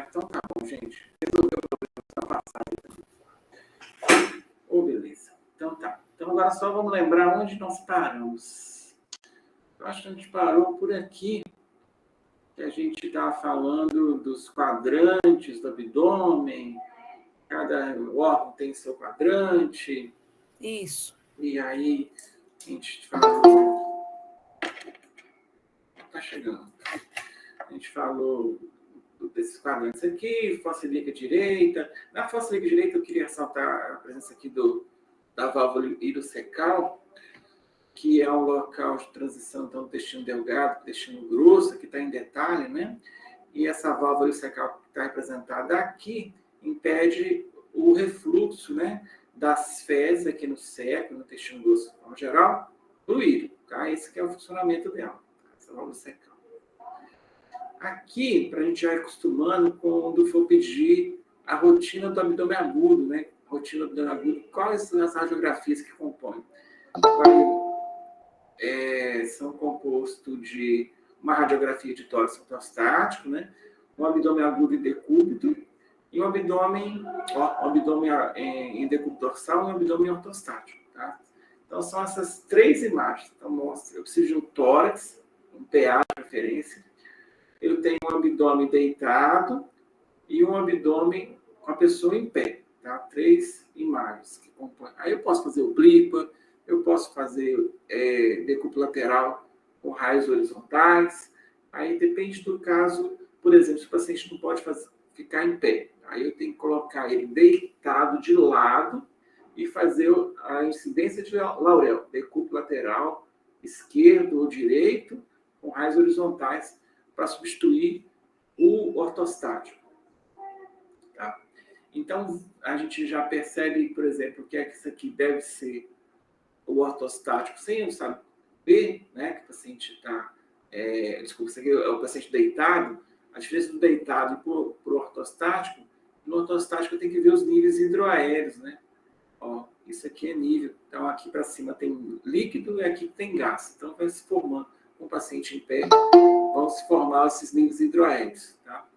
Então tá bom, gente. Resolveu o problema passado. Beleza. Então tá. Então agora só vamos lembrar onde nós paramos. Eu acho que a gente parou por aqui, que a gente está falando dos quadrantes do abdômen, cada órgão tem seu quadrante. Isso. E aí a gente falou... Tá chegando. A gente falou desses quadrantes aqui, fossa ilíaca direita. Na fossa ilíaca direita eu queria ressaltar a presença aqui da válvula ileocecal, que é um local de transição então, do intestino delgado para o intestino grosso, que está em detalhe, né? E essa válvula ileocecal que está representada aqui impede o refluxo, né, das fezes aqui no seco, no intestino grosso, de forma geral, do íleo, tá? Esse que é o funcionamento dela, essa válvula ileocecal. Aqui, para a gente já ir acostumando, quando for pedir a rotina do abdômen agudo, né? Rotina do abdômen agudo, quais são as radiografias que compõem? São compostos de uma radiografia de tórax ortostático, né? Um abdômen agudo e decúbito, e um abdômen em decúbito dorsal e um abdômen ortostático, tá? Então, são essas três imagens. Então, mostra, eu preciso de um tórax, um PA de preferência. Eu tenho um abdômen deitado e um abdômen com a pessoa em pé, tá? Três imagens que compõem. Aí eu posso fazer oblíqua, eu posso fazer decúbito lateral com raios horizontais. Aí depende do caso. Por exemplo, se o paciente não pode ficar em pé, aí eu tenho que colocar ele deitado de lado e fazer a incidência de Laurel, decúbito lateral esquerdo ou direito com raios horizontais para substituir o ortostático. Tá? Então, a gente já percebe, por exemplo, que isso aqui deve ser o ortostático sem saber, né, que o paciente está... desculpa, isso aqui é o paciente deitado. A diferença do deitado para o ortostático, no ortostático eu tenho que ver os níveis hidroaéreos, né? Ó, isso aqui é nível. Então, aqui para cima tem líquido e aqui tem gás. Então, vai se formando com o paciente em pé, vão se formar esses níveis hidroaéreos, tá?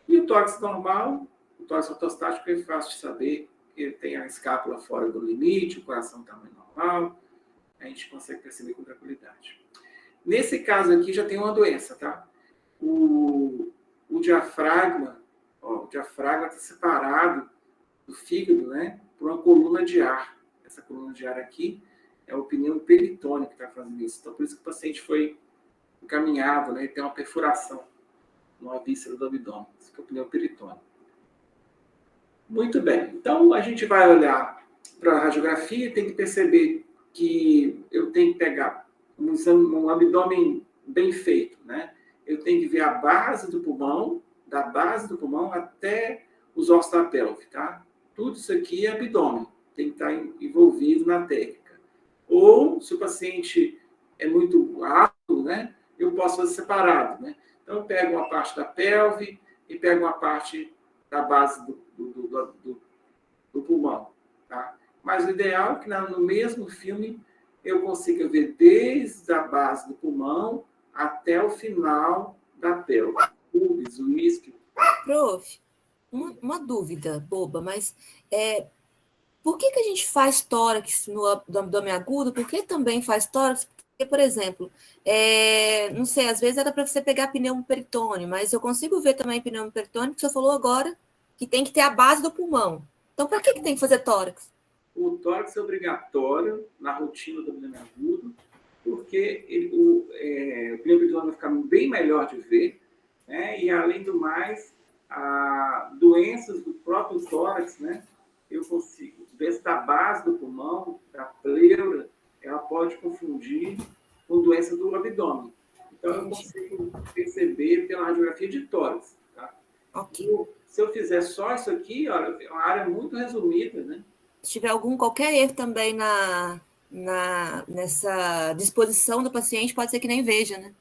E o tórax normal, o tórax ortostático é fácil de saber, ele tem a escápula fora do limite, o coração tamanho normal, a gente consegue perceber com tranquilidade. Nesse caso aqui já tem uma doença, tá? O diafragma, o diafragma está separado do fígado, né, por uma coluna de ar. Essa coluna de ar aqui é o pneu peritônio que está fazendo isso. Então, por isso que o paciente foi encaminhado, né, e tem uma perfuração numa víscera do abdômen. Esse é o pneu peritônio. Muito bem. Então, a gente vai olhar para a radiografia e tem que perceber que eu tenho que pegar um abdômen bem feito, né? Eu tenho que ver a base do pulmão, da base do pulmão até os ossos da pelve, tá? Tudo isso aqui é abdômen, tem que estar envolvido na técnica. Ou, se o paciente é muito alto, né, eu posso fazer separado, né? Então, eu pego uma parte da pelve e pego uma parte da base do pulmão, tá? Mas o ideal é que no mesmo filme eu consiga ver desde a base do pulmão até o final da pelve. Pubis, o isquio. Prof, uma dúvida boba, mas por que a gente faz tórax no abdômen agudo? Por que também faz tórax? Porque, por exemplo, não sei, às vezes era para você pegar pneumo peritônio, mas eu consigo ver também pneumo peritônio, que você falou agora, que tem que ter a base do pulmão. Então, para que tem que fazer tórax? O tórax é obrigatório na rotina do abdômen agudo, porque o pneumo peritônio vai ficar bem melhor de ver, né? E, além do mais, doenças do próprio tórax, né? Eu consigo, doença da base do pulmão, da pleura, ela pode confundir com doença do abdômen. Então, eu consigo perceber pela radiografia de tórax, tá? Okay. Se eu fizer só isso aqui, olha, é uma área muito resumida, né? Se tiver qualquer erro também nessa disposição do paciente, pode ser que nem veja, né?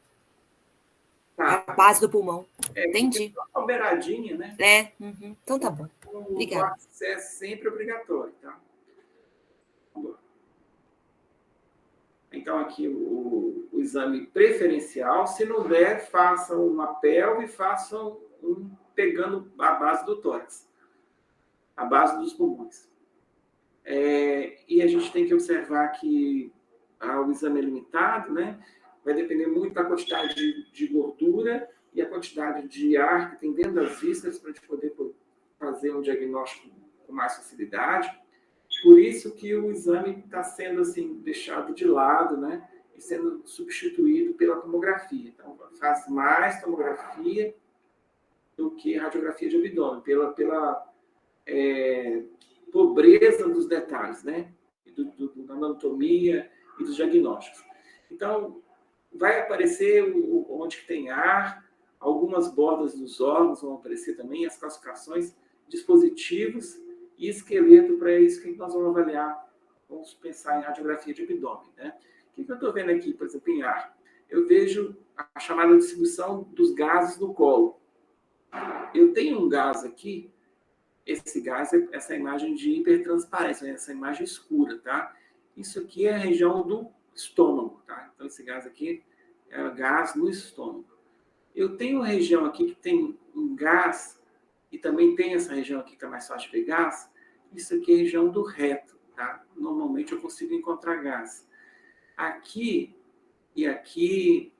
Tá. A base do pulmão. Entendi. Uma beiradinha, né? Uhum. Então tá bom. Obrigada. O tórax é sempre obrigatório, tá? Então, aqui o exame preferencial. Se não der, façam uma pelve, façam um pegando a base do tórax, a base dos pulmões. E a gente tem que observar que o exame é limitado, né? Vai depender muito da quantidade de gordura e a quantidade de ar que tem dentro das vísceras para a gente poder fazer um diagnóstico com mais facilidade. Por isso que o exame está sendo assim, deixado de lado, né? E sendo substituído pela tomografia. Então, faz mais tomografia do que radiografia de abdômen, pela pobreza dos detalhes, né? Da anatomia e dos diagnósticos. Então, vai aparecer onde que tem ar, algumas bordas dos órgãos vão aparecer também, as calcificações, dispositivos e esqueleto, para isso que nós vamos avaliar, vamos pensar em radiografia de abdômen, né? O que eu estou vendo aqui, por exemplo, em ar? Eu vejo a chamada distribuição dos gases no colo. Eu tenho um gás aqui, esse gás é essa imagem de hipertransparência, essa imagem escura, tá? Isso aqui é a região do estômago, tá? Então, esse gás aqui é gás no estômago. Eu tenho uma região aqui que tem um gás, e também tem essa região aqui que é mais fácil de ver gás. Isso aqui é a região do reto, tá? Normalmente eu consigo encontrar gás. Aqui e aqui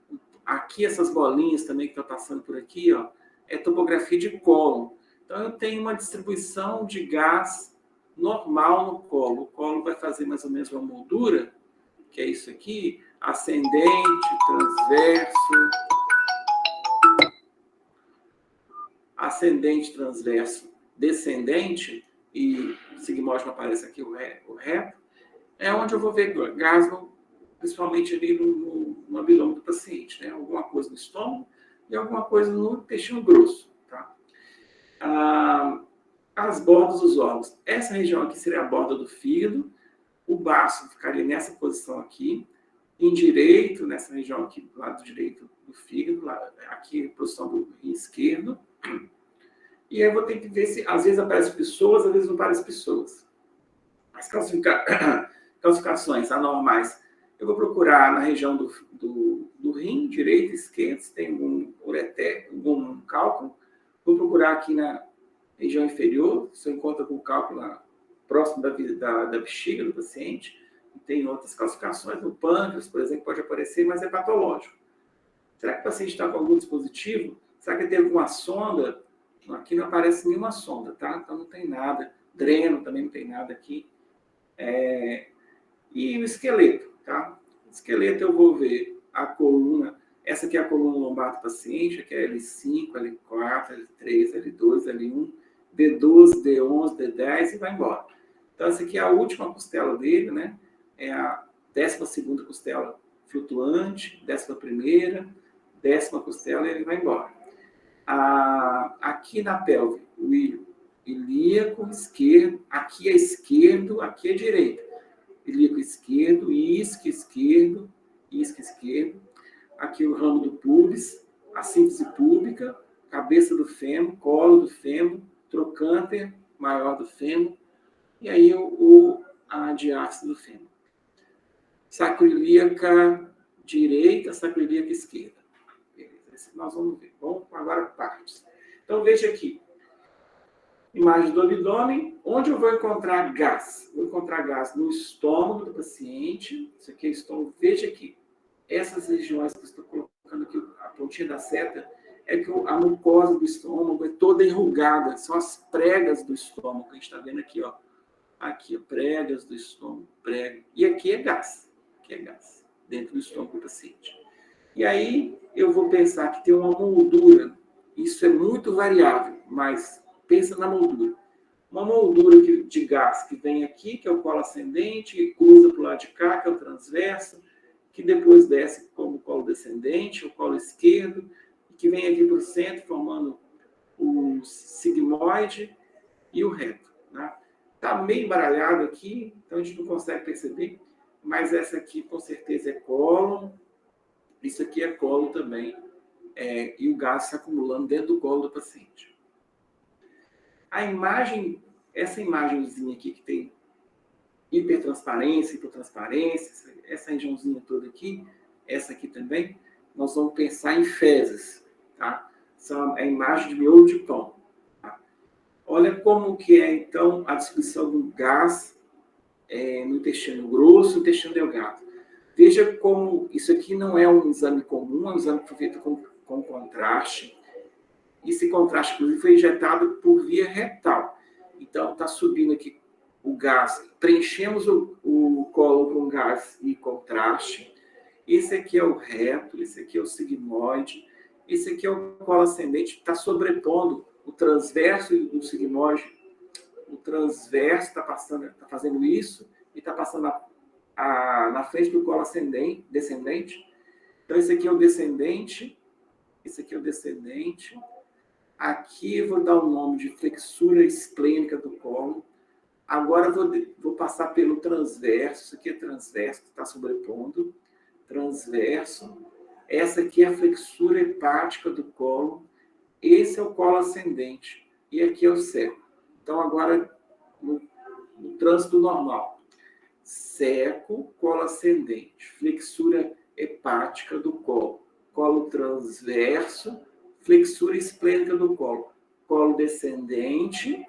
essas bolinhas também que estão passando por aqui, ó, é topografia de cólon. Então, eu tenho uma distribuição de gás normal no colo. O colo vai fazer mais ou menos uma moldura, que é isso aqui, ascendente, transverso, descendente, e o sigmóide aparece aqui, o reto, é onde eu vou ver gás, principalmente ali no abdômen do paciente, né? Alguma coisa no estômago e alguma coisa no intestino grosso, tá? As bordas dos órgãos. Essa região aqui seria a borda do fígado, o baço ficaria nessa posição aqui, em direito, nessa região aqui do lado direito do fígado, aqui a posição do rim esquerdo. E aí eu vou ter que ver se, às vezes aparecem pessoas, às vezes não aparecem pessoas. As calcificações anormais, eu vou procurar na região do rim, direito e esquerdo, se tem algum cálculo. Vou procurar aqui na região inferior, se eu encontro com cálculo próximo da bexiga do paciente. Tem outras calcificações no pâncreas, por exemplo, pode aparecer, mas é patológico. Será que o paciente está com algum dispositivo? Será que ele tem alguma sonda? Aqui não aparece nenhuma sonda, tá? Então não tem nada. Dreno também não tem nada aqui. E o esqueleto, tá? O esqueleto eu vou ver a coluna. Essa aqui é a coluna lombar do paciente, aqui é L5, L4, L3, L2, L1, D12, D11, D10 e vai embora. Então essa aqui é a última costela dele, né? É a 12ª costela flutuante, 11ª, 10ª costela e ele vai embora. Aqui na pelve, o ilíaco esquerdo, aqui é esquerdo, aqui é direito. Ilíaco esquerdo, isquio esquerdo, isquio esquerdo. Aqui o ramo do pubis, a síntese púbica, cabeça do fêmur, colo do fêmur, trocânter maior do fêmur, e aí a diáfise do fêmur. Sacroilíaca direita, sacroilíaca esquerda. Beleza, nós vamos ver. Vamos agora partes. Então, veja aqui. Imagem do abdômen. Onde eu vou encontrar gás? Vou encontrar gás no estômago do paciente. Isso aqui é estômago. Veja aqui. Essas regiões que eu estou colocando aqui, a pontinha da seta, é que a mucosa do estômago é toda enrugada. São as pregas do estômago que a gente está vendo aqui, ó. Aqui, ó, pregas do estômago, prega. E aqui é gás. Aqui é gás, dentro do estômago do paciente. E aí, eu vou pensar que tem uma moldura. Isso é muito variável, mas pensa na moldura. Uma moldura de gás que vem aqui, que é o colo ascendente, que cruza para o lado de cá, que é o transverso, que depois desce como colo descendente, o colo esquerdo, e que vem aqui para o centro, formando o sigmoide e o reto. Está meio embaralhado aqui, então a gente não consegue perceber, mas essa aqui com certeza é colo, isso aqui é colo também, e o gás se acumulando dentro do colo do paciente. A imagem, essa imagenzinha aqui que tem hipertransparência, hipotransparência, essa regiãozinha toda aqui, essa aqui também, nós vamos pensar em fezes, tá? São a imagem de miolo de pão. Olha como que é, então, a distribuição do gás no intestino grosso e intestino delgado. Veja como isso aqui não é um exame comum, é um exame que foi feito com contraste. Esse contraste, inclusive, foi injetado por via retal. Então, está subindo aqui o gás. Preenchemos o colo com gás e contraste. Esse aqui é o reto, esse aqui é o sigmoide, esse aqui é o colo ascendente, está sobrepondo o transverso do sigmoide. O transverso está fazendo isso e está passando na frente do colo descendente. Então, esse aqui é o descendente, esse aqui é o descendente. Aqui eu vou dar o nome de flexura esplênica do colo. Agora eu vou passar pelo transverso. Isso aqui é transverso, que está sobrepondo. Transverso. Essa aqui é a flexura hepática do colo. Esse é o colo ascendente. E aqui é o seco. Então, agora, no trânsito normal. Seco, colo ascendente. Flexura hepática do colo. Colo transverso. Flexura esplênica do colo. Colo descendente,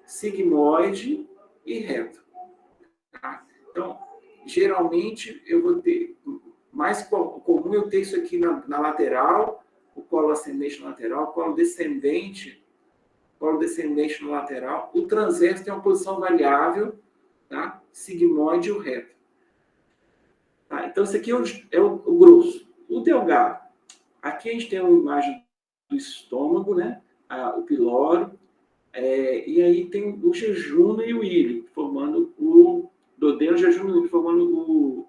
sigmoide e reto. Tá? Então, geralmente, eu vou ter... Mais comum eu ter isso aqui na lateral, o colo ascendente na lateral, colo descendente no lateral. O transverso tem uma posição variável, tá? Sigmoide e o reto. Tá? Então, esse aqui é o grosso. O delgado. Aqui a gente tem uma imagem do estômago, né? O piloro. E aí tem o jejum e o íleo, formando o duodeno, jejum e o íleo, formando o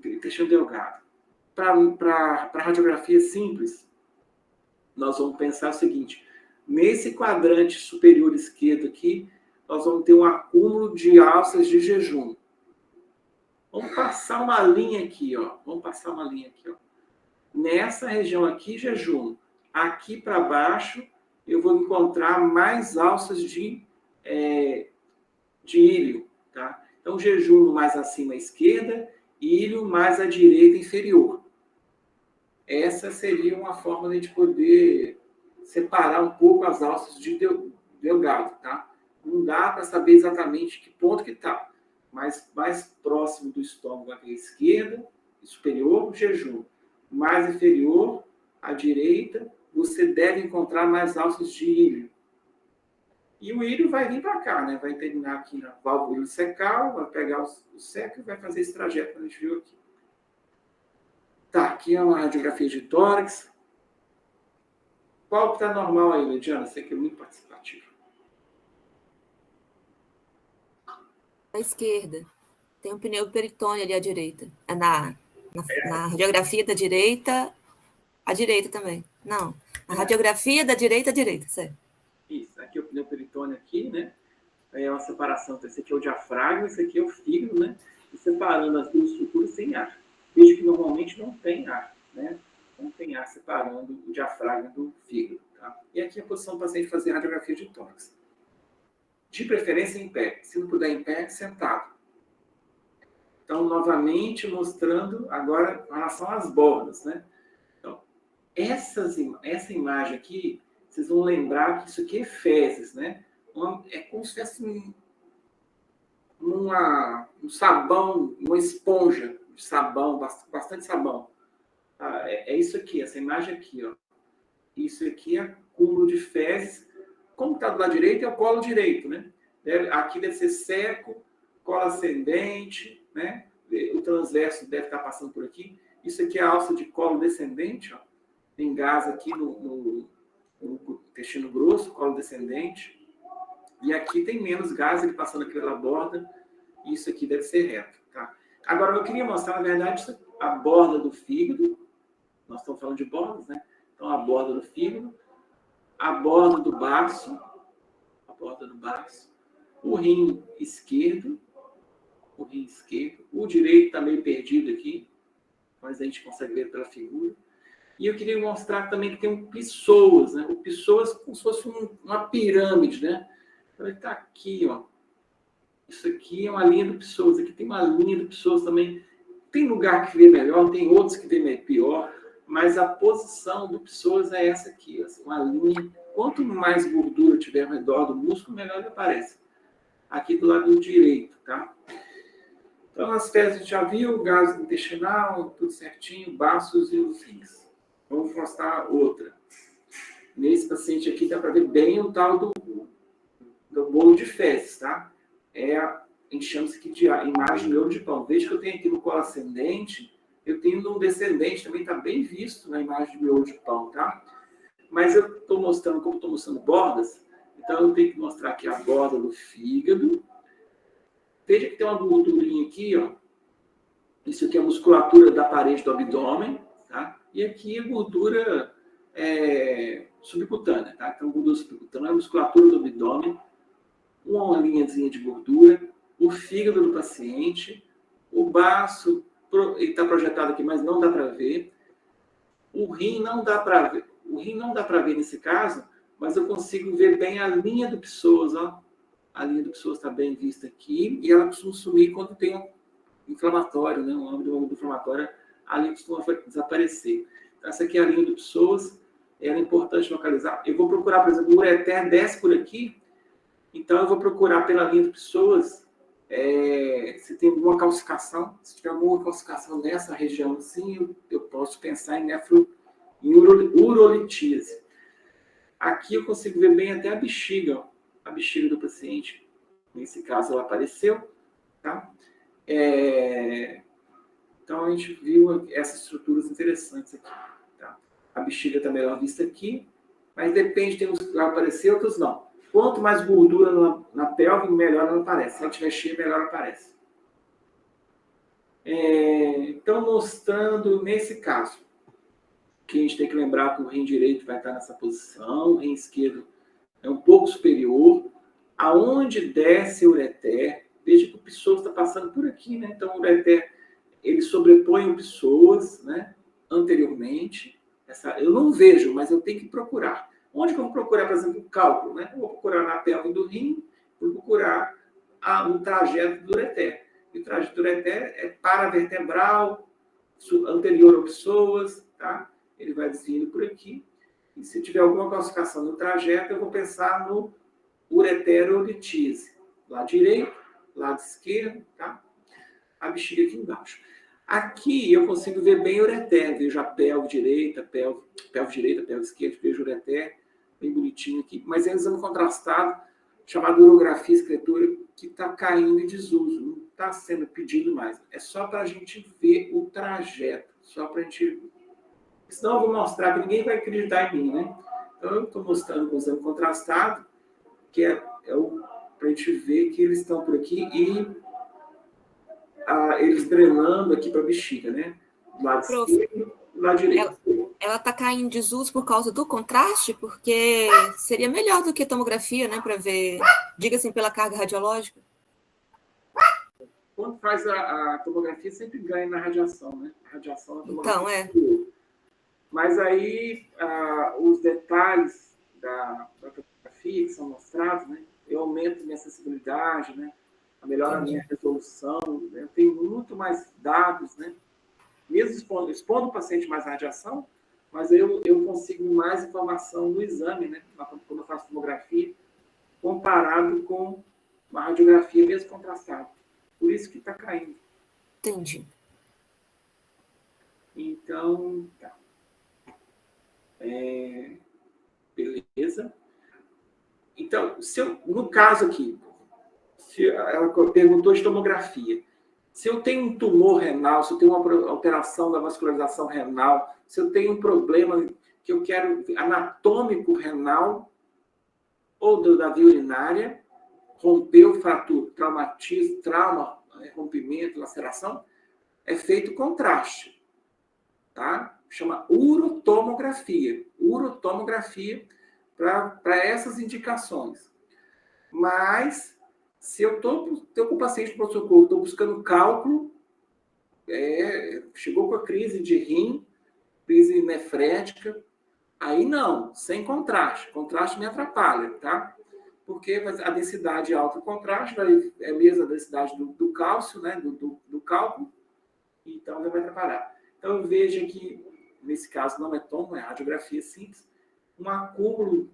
intestino delgado. Para radiografia simples, nós vamos pensar o seguinte: nesse quadrante superior esquerdo aqui, nós vamos ter um acúmulo de alças de jejum. Vamos passar uma linha aqui, ó. Nessa região aqui, jejum. Aqui para baixo, eu vou encontrar mais alças de íleo, tá? Então, jejum mais acima à esquerda, íleo mais à direita inferior. Essa seria uma forma de a gente poder separar um pouco as alças de delgado, tá? Não dá para saber exatamente que ponto que está, mas mais próximo do estômago à esquerda, superior, jejum. Mais inferior, à direita, você deve encontrar mais alças de íleo. E o íleo vai vir para cá, né? Vai terminar aqui na válvula secal, vai pegar o seco e vai fazer esse trajeto que a gente viu aqui. Tá, aqui é uma radiografia de tórax. Qual que está normal aí, Lidiana? Você que é muito participativo. À esquerda. Tem um pneu peritônio ali à direita. Na radiografia da direita, à direita também. Não, na radiografia da direita à direita, certo. Isso, aqui é o pneu peritônio aqui, né? Aí é uma separação. Esse aqui é o diafragma, esse aqui é o fígado, né? E separando as duas estruturas sem ar. Veja que normalmente não tem ar, né? Não tem ar separando o diafragma do fígado, tá? E aqui a posição do paciente fazer radiografia de tórax. De preferência em pé. Se não puder em pé, sentado. Então, novamente, mostrando agora em relação às bordas, né? Então, essa imagem aqui, vocês vão lembrar que isso aqui é fezes, né? É como se fosse um sabão, uma esponja de sabão, bastante sabão. É isso aqui, essa imagem aqui, ó. Isso aqui é acúmulo de fezes. Como está do lado direito, é o colo direito, né? Aqui deve ser seco, colo ascendente, né? O transverso deve estar passando por aqui. Isso aqui é a alça de colo descendente, ó. Tem gás aqui no intestino grosso, colo descendente. E aqui tem menos gás ele passando aqui pela borda. Isso aqui deve ser reto, tá? Agora, eu queria mostrar, na verdade, a borda do fígado. Nós estamos falando de bordas, né? Então, a borda do fígado, a borda do baço, o rim esquerdo, o direito está meio perdido aqui, mas a gente consegue ver pela figura. E eu queria mostrar também que tem um psoas, né? O psoas como se fosse uma pirâmide, né? Então, ele está aqui, ó. Isso aqui é uma linha do psoas. Aqui tem uma linha do psoas também. Tem lugar que vê melhor, tem outros que vê pior, mas a posição do psoas é essa aqui, ó, uma linha quanto mais gordura tiver ao redor do músculo, melhor ele aparece. Aqui do lado direito, tá? Então, nas fezes a gente já viu, gases intestinal, tudo certinho, baços e os rins. Vamos mostrar outra. Nesse paciente aqui dá para ver bem o tal do bolo de fezes, tá? A gente chama isso aqui de imagem miolo de pão. Veja que eu tenho aqui no colo ascendente, eu tenho no descendente, também está bem visto na imagem de miolo de pão, tá? Mas eu estou mostrando, como estou mostrando bordas, então eu tenho que mostrar aqui a borda do fígado. Veja que tem uma gordurinha aqui, ó. Isso aqui é a musculatura da parede do abdômen, tá? E aqui a gordura subcutânea, tá? Então, gordura subcutânea é a musculatura do abdômen, uma linhazinha de gordura, o fígado do paciente, o baço, ele está projetado aqui, mas não dá para ver. O rim não dá para ver. O rim não dá para ver nesse caso, mas eu consigo ver bem a linha do psoas, ó. A linha do psoas está bem vista aqui, e ela costuma sumir quando tem um inflamatório, né? Um âmbito inflamatório, a linha costuma desaparecer. Então, essa aqui é a linha do psoas, ela é importante localizar. Eu vou procurar, por exemplo, o ureter desce por aqui, então eu vou procurar pela linha do psoas se tem alguma calcificação. Se tiver alguma calcificação nessa região, assim, eu posso pensar em urolitise. Aqui eu consigo ver bem até a bexiga, ó, a bexiga do paciente. Nesse caso, ela apareceu, tá? Então, a gente viu essas estruturas interessantes aqui, tá? A bexiga está melhor vista aqui, mas depende, tem uns que vai aparecer, outros não. Quanto mais gordura na pelve, melhor ela aparece. Se ela estiver cheia, melhor ela aparece. Então, mostrando nesse caso, que a gente tem que lembrar que o rim direito vai estar nessa posição, o rim esquerdo é um pouco superior. Aonde desce o ureter, veja que o psoas está passando por aqui, né? Então, o ureter, ele sobrepõe o psoas, né? Anteriormente. Eu não vejo, mas eu tenho que procurar. Onde que eu vou procurar, por exemplo, o cálculo, né? Eu vou procurar na pelve do rim, vou procurar o trajeto do ureter. E o trajeto do ureter é paravertebral, anterior ao psoas, tá? Ele vai desviando por aqui. E se tiver alguma calcificação no trajeto, eu vou pensar no ureterolitise. Lado direito, lado esquerdo, tá? A bexiga aqui embaixo. Aqui eu consigo ver bem o ureter. Vejo a pelve direita, pelve esquerda, vejo o ureter, bem bonitinho aqui. Mas é um exame contrastado, chamado urografia escritura, que está caindo em desuso. Não está sendo pedido mais. É só para a gente ver o trajeto. Só para a gente... Senão eu vou mostrar que ninguém vai acreditar em mim, né? Então eu estou mostrando com o exame contrastado, que para a gente ver que eles estão por aqui e eles drenando aqui para a bexiga, né? Do lado esquerdo e do lado direito. Ela está caindo em desuso por causa do contraste, porque seria melhor do que tomografia, né? Para ver, diga assim, pela carga radiológica. Quando faz a tomografia, sempre ganha na radiação, né? A radiação, a tomografia. Então, Mas aí, os detalhes da tomografia que são mostrados, né? Eu aumento minha sensibilidade, né? Melhora a minha resolução, né? Eu tenho muito mais dados, né? Mesmo expondo o paciente mais à radiação, mas eu consigo mais informação no exame, né? Quando eu faço tomografia, comparado com uma radiografia mesmo contrastada. Por isso que está caindo. Entendi. Então, tá. Beleza. Então, no caso aqui, ela perguntou de tomografia. Se eu tenho um tumor renal, se eu tenho uma alteração da vascularização renal, se eu tenho um problema que eu quero anatômico renal ou da via urinária, rompeu, fratura, traumatismo, trauma, rompimento, laceração, é feito contraste, tá? Chama urotomografia. Urotomografia para essas indicações. Mas, se eu estou com o paciente no pronto-socorro, estou buscando cálculo, chegou com a crise de rim, crise nefrética, aí não, sem contraste. Contraste me atrapalha, tá? Porque a densidade alta do contraste é a mesma densidade do cálcio, né? Do cálculo, então não vai atrapalhar. Então, veja que, nesse caso, não é tomo, é radiografia simples, um acúmulo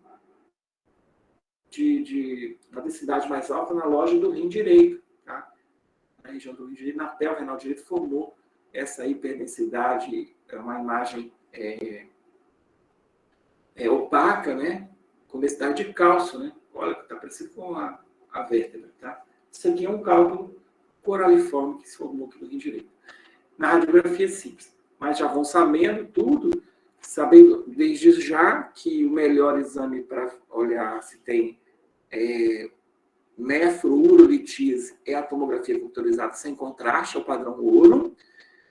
uma densidade mais alta na loja do rim direito, tá? Na região do rim direito, na pelve renal direito, formou essa hiperdensidade, uma imagem opaca, né? Com densidade de cálcio, né? Olha, está parecido com a vértebra, tá? Isso aqui é um cálculo coraliforme que se formou aqui no rim direito. Na radiografia simples. Mas já vão sabendo tudo, sabendo desde já que o melhor exame para olhar se tem nefrourolitise é a tomografia computadorizada sem contraste, é o padrão ouro.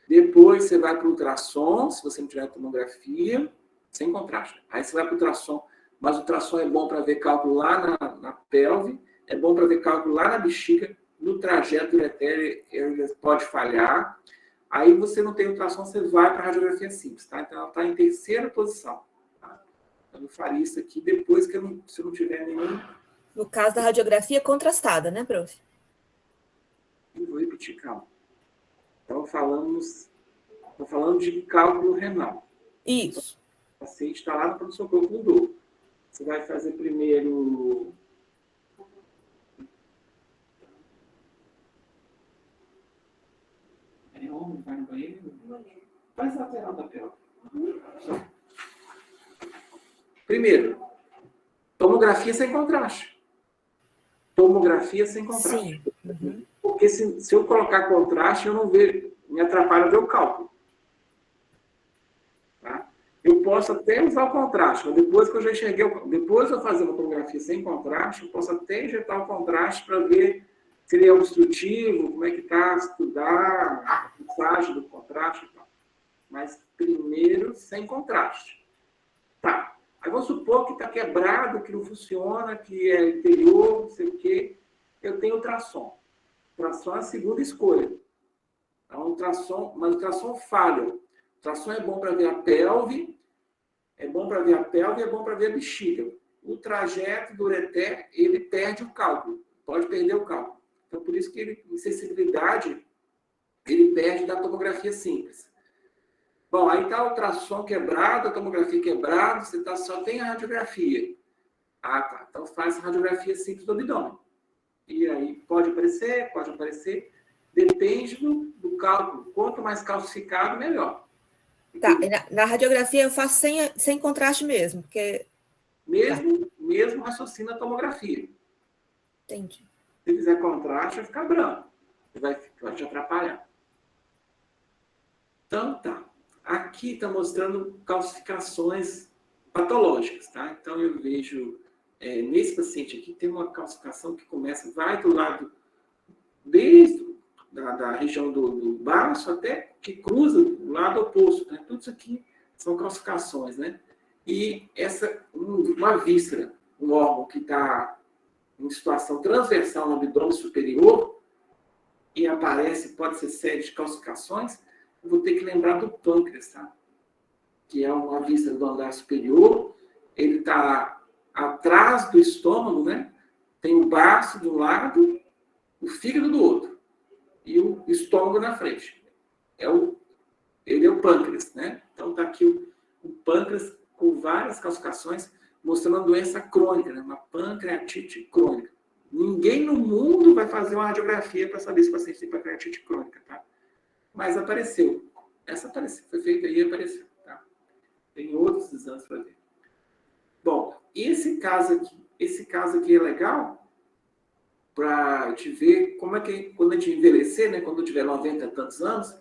Depois você vai para o ultrassom, se você não tiver tomografia, sem contraste. Aí você vai para o ultrassom, mas o ultrassom é bom para ver cálculo lá na pelve, é bom para ver cálculo lá na bexiga, no trajeto uretério ele pode falhar. Aí você não tem ultrassom, você vai para a radiografia simples, tá? Então ela está em terceira posição. Tá? Eu faria isso aqui depois que se eu não tiver nenhum... No caso da radiografia contrastada, né, prof? Eu vou repetir, calma. Então, estou falando de cálculo renal. Isso. O paciente está lá no pronto-socorro com dor. Você vai fazer primeiro... Homem, vai no banheiro? Faz a lateral da pelve. Primeiro, tomografia sem contraste. Tomografia sem contraste. Sim. Uhum. Porque se eu colocar contraste, eu não vejo, me atrapalha ver o cálculo. Tá? Eu posso até usar o contraste, mas depois que eu já enxerguei, depois de eu fazer uma tomografia sem contraste, eu posso até injetar o contraste para ver se ele é obstrutivo, como é que está, estudar a mensagem do contraste e tal. Mas primeiro, sem contraste. Tá. Aí vamos supor que está quebrado, que não funciona, que é interior, não sei o quê. Eu tenho ultrassom. Ultrassom é a segunda escolha. Então, mas o ultrassom falha. O ultrassom é bom para ver a pelve, é bom para ver a bexiga. O trajeto do ureter, ele perde o cálculo. Pode perder o cálculo. Então, por isso que em sensibilidade, ele perde da tomografia simples. Bom, aí está o ultrassom quebrado, a tomografia quebrada, você só tem a radiografia. Ah, tá. Então, faz a radiografia simples do abdômen. E aí, pode aparecer, depende do cálculo. Quanto mais calcificado, melhor. Tá, na radiografia eu faço sem contraste mesmo, porque... Mesmo raciocina a tomografia. Entendi. Se fizer contraste, vai ficar branco. Vai te atrapalhar. Então, tá. Aqui está mostrando calcificações patológicas, tá? Então, eu vejo, nesse paciente aqui, tem uma calcificação que vai do lado, desde da região do baço até que cruza o lado oposto, né? Tudo isso aqui são calcificações, né? E uma víscera, um órgão que está em situação transversal no abdômen superior e pode ser série de calcificações, eu vou ter que lembrar do pâncreas, tá? Que é uma víscera do andar superior, ele está atrás do estômago, né? Tem o baço de um lado, o fígado do outro, e o estômago na frente. Ele é o pâncreas, né? Então está aqui o pâncreas com várias calcificações, mostrando uma doença crônica, né? Uma pancreatite crônica. Ninguém no mundo vai fazer uma radiografia para saber se o paciente tem pancreatite crônica, tá? Mas apareceu. Essa apareceu. Foi feita aí e apareceu. Tá? Tem outros exames para ver. Bom, esse caso aqui é legal para te ver como é que, quando a gente envelhecer, né, quando eu tiver 90 e tantos anos,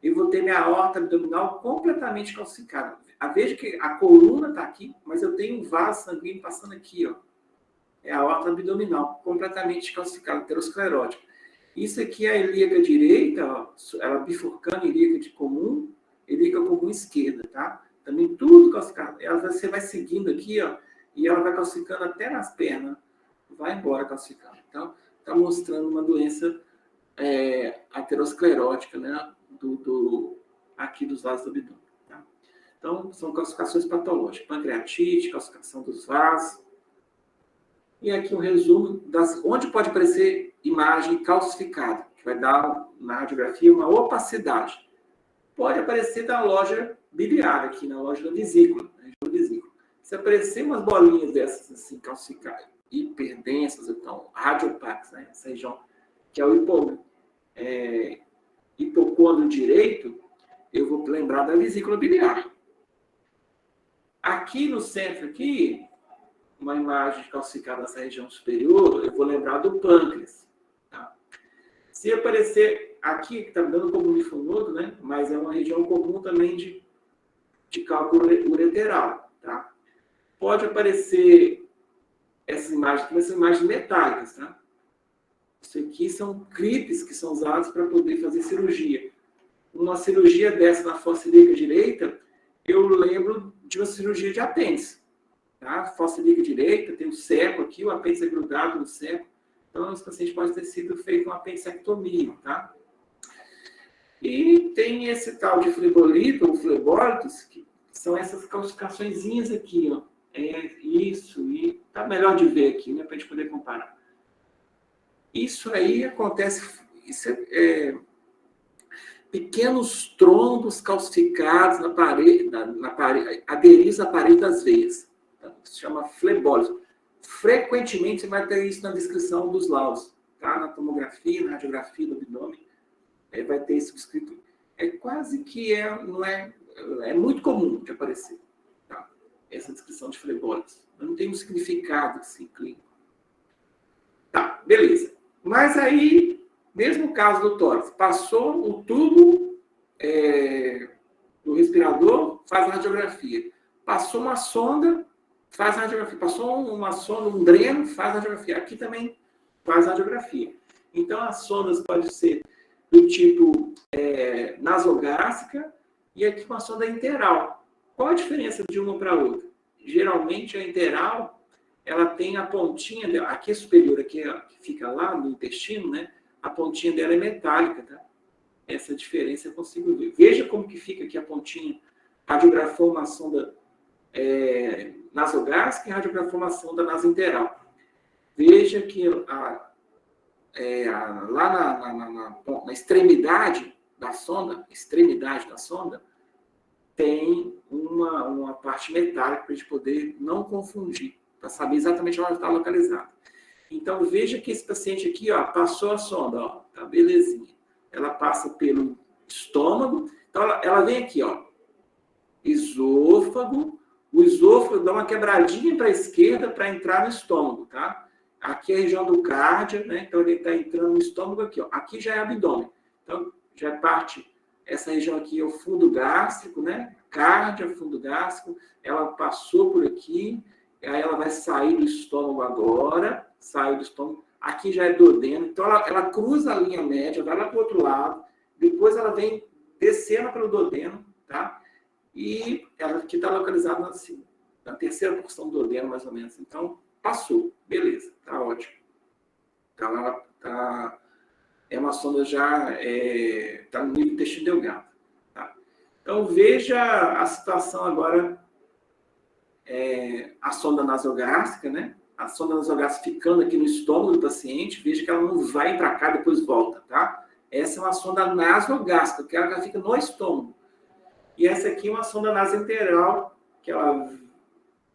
eu vou ter minha aorta abdominal completamente calcificada. Veja que a coluna está aqui, mas eu tenho um vaso sanguíneo passando aqui, ó. É a aorta abdominal, completamente calcificada, aterosclerótica. Isso aqui é a ilíaca direita, ó, ela bifurcando ilíaca comum esquerda, tá? Também tudo calcificado. Você vai seguindo aqui, ó, e ela vai calcificando até nas pernas. Vai embora calcificando. Então, está mostrando uma doença aterosclerótica, né? Aqui dos vasos do abdômen. Tá? Então, são calcificações patológicas. Pancreatite, calcificação dos vasos. E aqui um resumo onde pode aparecer imagem calcificada, que vai dar na radiografia uma opacidade. Pode aparecer na loja biliar, aqui na loja da vesícula, na região da vesícula. Se aparecer umas bolinhas dessas, assim, calcificadas, hiperdensas, então, radiopax, né? Essa região, que é o hipocôndrio direito, eu vou lembrar da vesícula biliar. Aqui no centro, aqui, uma imagem calcificada nessa região superior, eu vou lembrar do pâncreas. Tá? Se aparecer aqui, que está dando como linfonodo, né? Mas é uma região comum também de cálculo ureteral. Tá? Pode aparecer essas imagens, mas são imagens metálicas. Tá? Isso aqui são clipes que são usados para poder fazer cirurgia. Uma cirurgia dessa na fossa ilíaca direita, eu lembro de uma cirurgia de apêndice. Tá? Fossa ilíaca direita, tem o cepo aqui, o apêndice é grudado no cepo. Então, esse paciente pode ter sido feito uma apendicectomia. Tá? E tem esse tal de flebolito, ou flebólitos, que são essas calcificaçõezinhas aqui. Ó. É isso, e tá melhor de ver aqui, né, para a gente poder comparar. Isso aí acontece, pequenos trombos calcificados na parede, aderidos à parede das veias. Tá? Se chama flebólise. Frequentemente você vai ter isso na descrição dos laudos, tá? Na tomografia, na radiografia do abdômen, vai ter isso escrito. É quase que é muito comum de aparecer, tá? Essa descrição de flebólise. Não tem um significado assim, clínico. Tá, beleza. Mas aí, mesmo caso do tórax, passou o tubo do respirador, faz a radiografia. Passou uma sonda, faz a radiografia. Passou uma sonda, um dreno, faz a radiografia. Aqui também faz a radiografia. Então, as sondas podem ser do tipo nasogástrica e aqui uma sonda interal. Qual a diferença de uma para outra? Geralmente, a interal, ela tem a pontinha dela, aqui é superior, aqui que fica lá no intestino, né? A pontinha dela é metálica, tá? Essa diferença eu consigo ver. Veja como que fica aqui a pontinha. Radiografou uma sonda nasogástrica e radiografou uma sonda nasointeral. Veja que lá na extremidade da sonda, tem uma parte metálica para a gente poder não confundir, para saber exatamente onde está localizado. Então, veja que esse paciente aqui, ó, passou a sonda, ó, tá belezinha. Ela passa pelo estômago, então ela vem aqui, ó, esôfago, o esôfago dá uma quebradinha para a esquerda para entrar no estômago, tá? Aqui é a região do cardia, né? Então ele está entrando no estômago aqui, ó. Aqui já é abdômen. Então, já é parte, essa região aqui é o fundo gástrico, né? Cardia, fundo gástrico, ela passou por aqui, aí ela vai sair do estômago agora, saiu do estômago, aqui já é duodeno, então ela cruza a linha média, vai lá para o outro lado, depois ela vem descendo pelo duodeno, tá? E ela aqui está localizada assim, na terceira porção do duodeno, mais ou menos. Então, passou, beleza, tá ótimo. Então, ela é uma sonda já, está no nível intestino delgado. Tá? Então, veja a situação agora, a sonda nasogástrica, né? A sonda nasogástrica ficando aqui no estômago do paciente, veja que ela não vai para cá, depois volta, tá? Essa é uma sonda nasogástrica, que ela fica no estômago. E essa aqui é uma sonda nasointeral, que ela,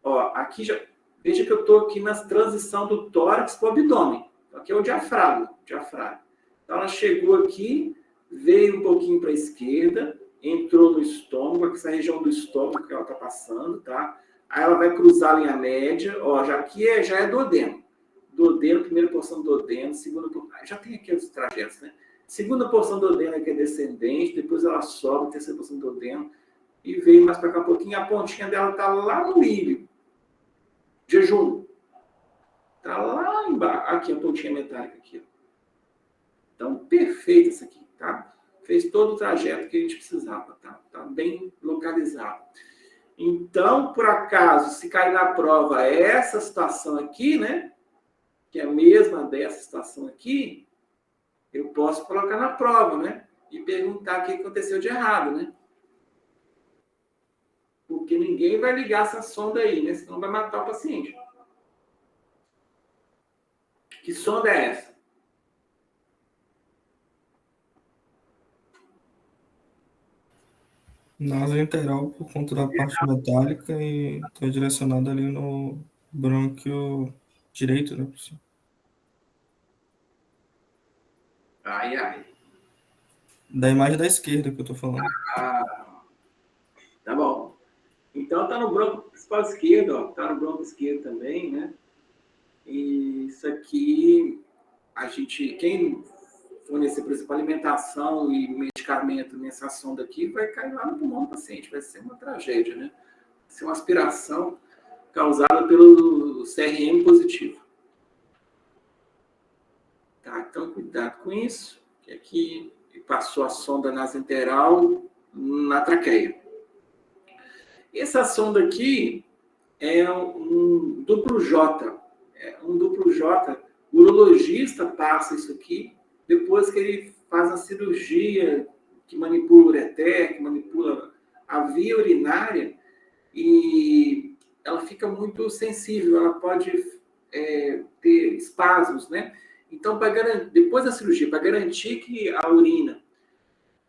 ó, aqui já, veja que eu estou aqui na transição do tórax para o abdômen. Aqui é o diafragma. Então, ela chegou aqui, veio um pouquinho para a esquerda, entrou no estômago, essa região do estômago que ela está passando, tá? Aí ela vai cruzar a linha média, ó, já é duodeno. Duodeno, primeira porção do duodeno, segunda porção, já tem aqui os trajetos, né? Segunda porção do duodeno aqui é descendente, depois ela sobe, terceira porção do duodeno, e veio mais para cá um pouquinho, a pontinha dela está lá no ilho. Jejum. Está lá embaixo. Aqui a pontinha metálica aqui. Então, perfeito isso aqui, tá? Fez todo o trajeto que a gente precisava, tá? Tá bem localizado. Então, por acaso, se cair na prova essa situação aqui, né? Que é a mesma dessa situação aqui, eu posso colocar na prova, né? E perguntar o que aconteceu de errado, né? Porque ninguém vai ligar essa sonda aí, né? Senão vai matar o paciente. Que sonda é essa? Nasa lateral por conta da parte metálica e está direcionado ali no brônquio direito, né, professor? Ai, ai. Da imagem da esquerda que eu estou falando. Ah, tá bom. Então tá no bronco principal esquerdo, ó. Tá no bronco esquerdo também, né? E isso aqui, quem fornecer, por exemplo, alimentação e medicamento nessa sonda aqui, vai cair lá no pulmão do paciente. Vai ser uma tragédia, né? Vai ser uma aspiração causada pelo CRM positivo. Tá? Então, cuidado com isso, que aqui passou a sonda nasointeral na traqueia. Essa sonda aqui é um duplo J. Um duplo J. O urologista passa isso aqui depois que ele faz a cirurgia que manipula o ureter, que manipula a via urinária, e ela fica muito sensível, ela pode ter espasmos, né? Então, depois da cirurgia, para garantir que a urina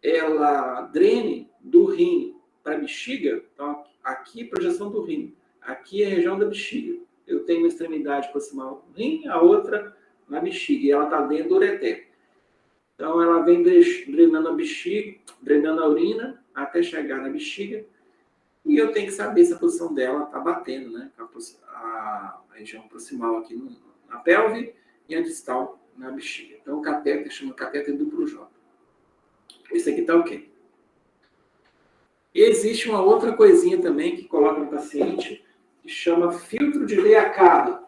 ela drene do rim para a bexiga, então aqui projeção do rim, aqui é a região da bexiga. Eu tenho uma extremidade proximal do rim, a outra na bexiga, e ela está dentro do ureter. Então ela vem drenando a bexiga, drenando a urina até chegar na bexiga, e eu tenho que saber se a posição dela está batendo, né? A região proximal aqui na pelve e a distal na bexiga. Então o catéter chama catéter duplo J. Esse aqui está ok. E existe uma outra coisinha também que coloca no paciente, que chama filtro de veia cava.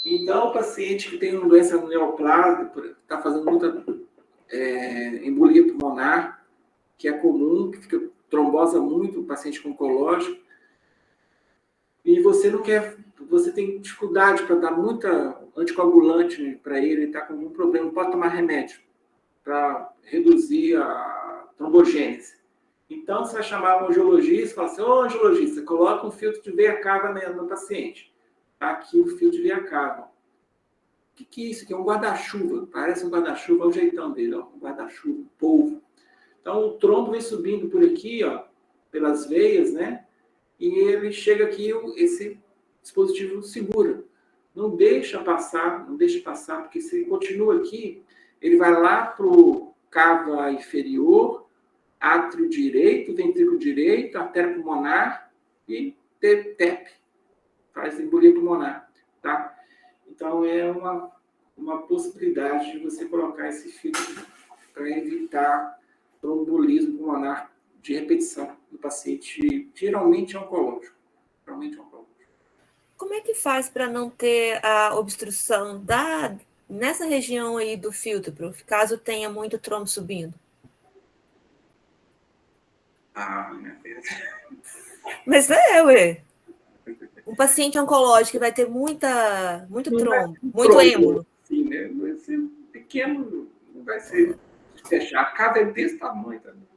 Então, o paciente que tem uma doença neoplásmica, está fazendo muita embolia pulmonar, que é comum, que fica trombosa muito o paciente com oncológico, e você não quer, você tem dificuldade para dar muita anticoagulante para ele está com algum problema, pode tomar remédio para reduzir a trombogênese. Então, você vai chamar um angiologista e falar assim, ô angiologista, coloca um filtro de veia cava no paciente. Tá aqui o filtro de veia cava. O que é isso aqui? É um guarda-chuva. Parece um guarda-chuva, é o jeitão dele, ó. Um guarda-chuva, um polvo. Então, o trombo vem subindo por aqui, ó, pelas veias, né? E ele chega aqui, esse dispositivo segura. Não deixa passar, porque se ele continua aqui, ele vai lá para o cava inferior, átrio direito, ventrículo direito, artéria pulmonar e TEP, faz embolia pulmonar, tá? Então, é uma possibilidade de você colocar esse filtro para evitar trombolismo pulmonar de repetição no paciente, geralmente oncológico. Como é que faz para não ter a obstrução nessa região aí do filtro, caso tenha muito trombo subindo? Ah, minha filha. Mas ué. Um paciente oncológico vai ter muito trombo, muito êmbolo. Sim, né? Vai ser pequeno, não vai ser fechar. A cava é desse tamanho também.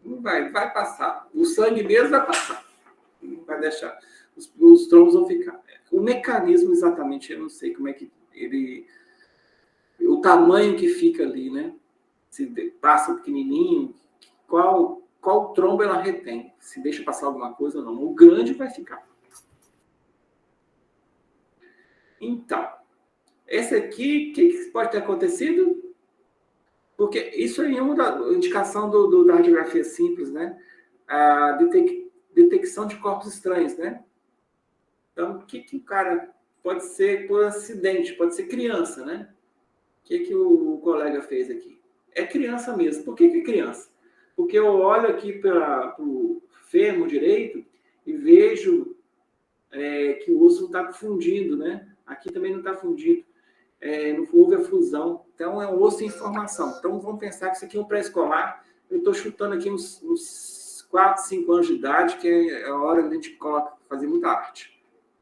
Não vai passar. O sangue mesmo vai passar. Não vai deixar. Os trombos vão ficar. O mecanismo exatamente, eu não sei como é que ele... O tamanho que fica ali, né? Se passa pequenininho, qual trombo ela retém? Se deixa passar alguma coisa ou não. O grande vai ficar. Então, esse aqui, o que pode ter acontecido? Porque isso aí é uma indicação da radiografia simples, né? A detecção de corpos estranhos, né? Então, o que o cara... Pode ser por acidente, pode ser criança, né? O que o colega fez aqui? É criança mesmo. Por que é criança? Porque eu olho aqui para o fêmur direito e vejo que o osso não está fundindo, né? Aqui também não está fundido. Não houve a fusão. Então, é um osso em formação. Então, vamos pensar que isso aqui é um pré-escolar. Eu estou chutando aqui uns 4, 5 anos de idade, que é a hora que a gente fazer muita arte.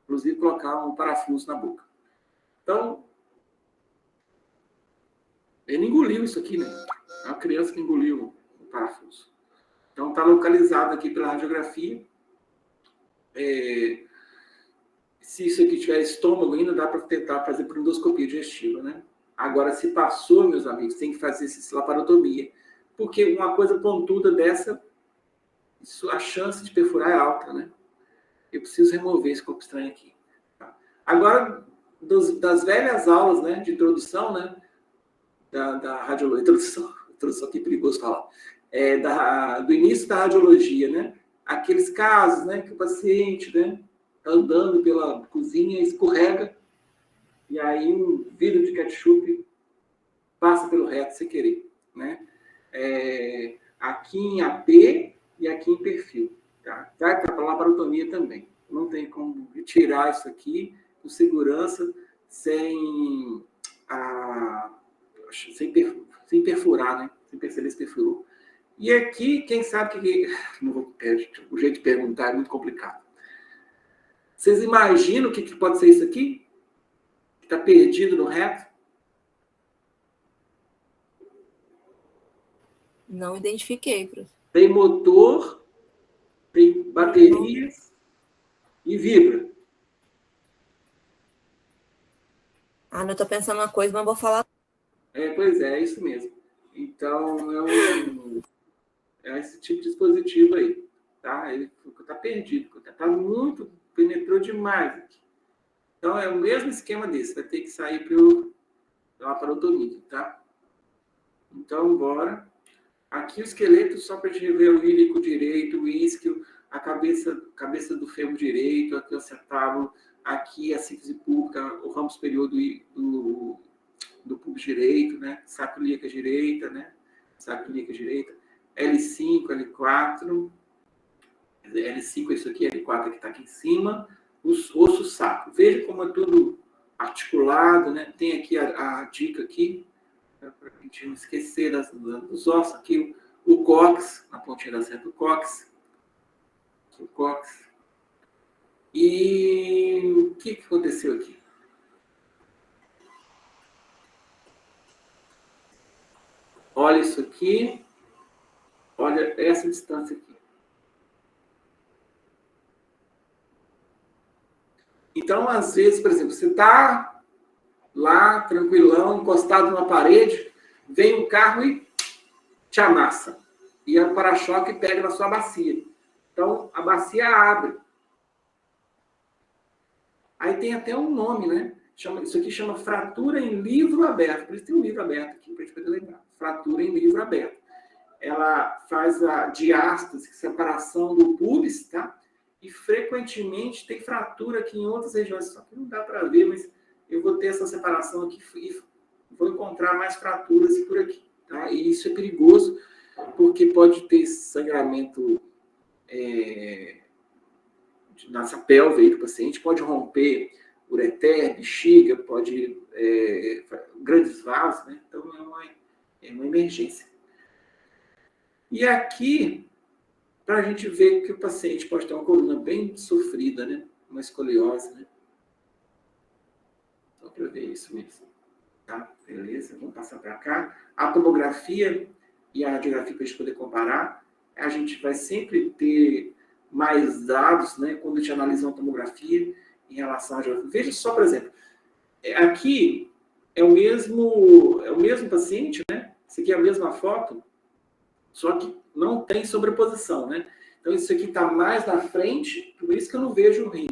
Inclusive, colocar um parafuso na boca. Então, ele engoliu isso aqui, né? É uma criança que engoliu o parafuso. Então, está localizado aqui pela radiografia. Se isso aqui tiver estômago ainda, dá para tentar fazer por endoscopia digestiva, né? Agora, se passou, meus amigos, tem que fazer laparotomia. Porque uma coisa pontuda dessa a chance de perfurar é alta, né? Eu preciso remover esse corpo estranho aqui. Tá? Agora, das velhas aulas, né, de introdução, né, da radiologia, introdução aqui é perigoso falar, do início da radiologia, né? Aqueles casos, né, que o paciente, né, tá andando pela cozinha, escorrega, e aí um vidro de ketchup passa pelo reto sem querer, né? Aqui em AP e aqui em perfil, tá? Vai para a laparotomia também. Não tem como retirar isso aqui com segurança sem perfurar, né? Sem perceber se perfurou. E aqui, quem sabe que... o jeito de perguntar é muito complicado. Vocês imaginam o que pode ser isso aqui? Que está perdido no reto? Não identifiquei, professor. Tem motor, tem baterias e vibra. Não estou pensando uma coisa, mas vou falar. Pois é isso mesmo. Então, é esse tipo de dispositivo aí. Tá? Ele está perdido, penetrou demais aqui. Então, é o mesmo esquema desse. Vai ter que sair para a laparotomia, tá? Então, bora. Aqui o esqueleto, só para a gente ver o ílico direito, o isquio, a cabeça do fêmur direito, aqui o acetábulo, aqui a síntese pública, o ramo superior do pubis direito, né? Sacroiliaca direita, né? Sacroiliaca direita, L5, L4, L5 é isso aqui, L4 é que está aqui em cima, os ossos sacro. Veja como é tudo articulado, né? Tem aqui a dica aqui, para a gente não esquecer dos ossos aqui, o cóccix, na pontinha da seta, o cóccix. Aqui, o cóccix. E o que aconteceu aqui? Olha isso aqui, olha essa distância aqui. Então, às vezes, por exemplo, você está lá, tranquilão, encostado na parede, vem um carro e te amassa. E o para-choque pega na sua bacia. Então, a bacia abre. Aí tem até um nome, né? Isso aqui chama fratura em livro aberto. Por isso tem um livro aberto aqui, para a gente poder lembrar. Fratura em livro aberto. Ela faz a diástase, separação do pubis, tá? E frequentemente tem fratura aqui em outras regiões. Só que não dá para ver, mas eu vou ter essa separação aqui e vou encontrar mais fraturas por aqui, tá? E isso é perigoso, porque pode ter sangramento nessa pelve aí do paciente, pode romper ureter, bexiga, pode grandes vasos, né? Então é uma emergência. E aqui, para a gente ver que o paciente pode ter uma coluna bem sofrida, né? Uma escoliose, né? Só para ver isso mesmo. Tá? Beleza? Vamos passar para cá. A tomografia e a radiografia para a gente poder comparar. A gente vai sempre ter mais dados, né? Quando a gente analisa uma tomografia em relação à radiografia. Veja só, por exemplo, aqui é o mesmo paciente, né? Isso aqui é a mesma foto, só que não tem sobreposição, né? Então, isso aqui está mais na frente, por isso que eu não vejo o rim.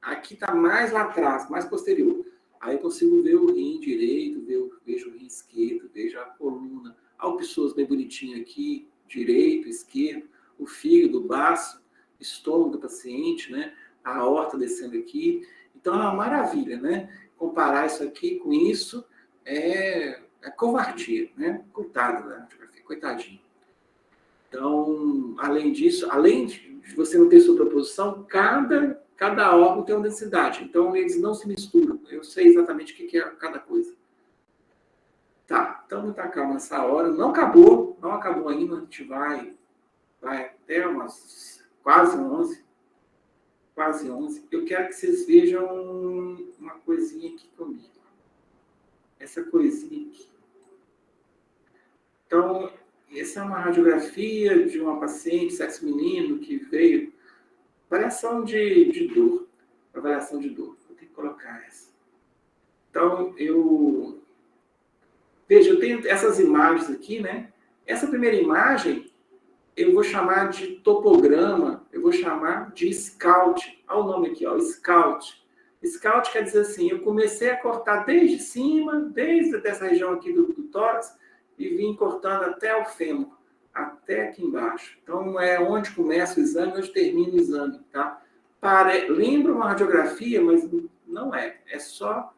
Aqui está mais lá atrás, mais posterior. Aí eu consigo ver o rim direito, vejo o rim esquerdo, vejo a coluna. Olha o pessoas bem bonitinho aqui, direito, esquerdo, o fígado, o baço, estômago do paciente, né? A aorta descendo aqui. Então, é uma maravilha, né? Comparar isso aqui com isso é covardia, né? Coitado da radiografia, coitadinho. Então, além disso, além de você não ter sobreposição, cada órgão tem uma densidade. Então, eles não se misturam. Eu sei exatamente o que é cada coisa. Tá, então muita calma nessa hora. Não acabou ainda. A gente vai até umas quase 11. Quase 11. Eu quero que vocês vejam uma coisinha aqui comigo. Essa coisinha aqui. Então, essa é uma radiografia de uma paciente, sexo menino, que veio. Avaliação de dor. Avaliação de dor. Vou ter que colocar essa. Então, veja, eu tenho essas imagens aqui, né? Essa primeira imagem eu vou chamar de topograma, eu vou chamar de scout. Olha o nome aqui, ó, scout. Scout quer dizer assim, eu comecei a cortar desde cima, desde essa região aqui do tórax, e vim cortando até o fêmur, até aqui embaixo. Então, é onde começa o exame, onde termina o exame, tá? Lembra uma radiografia, mas não é. É só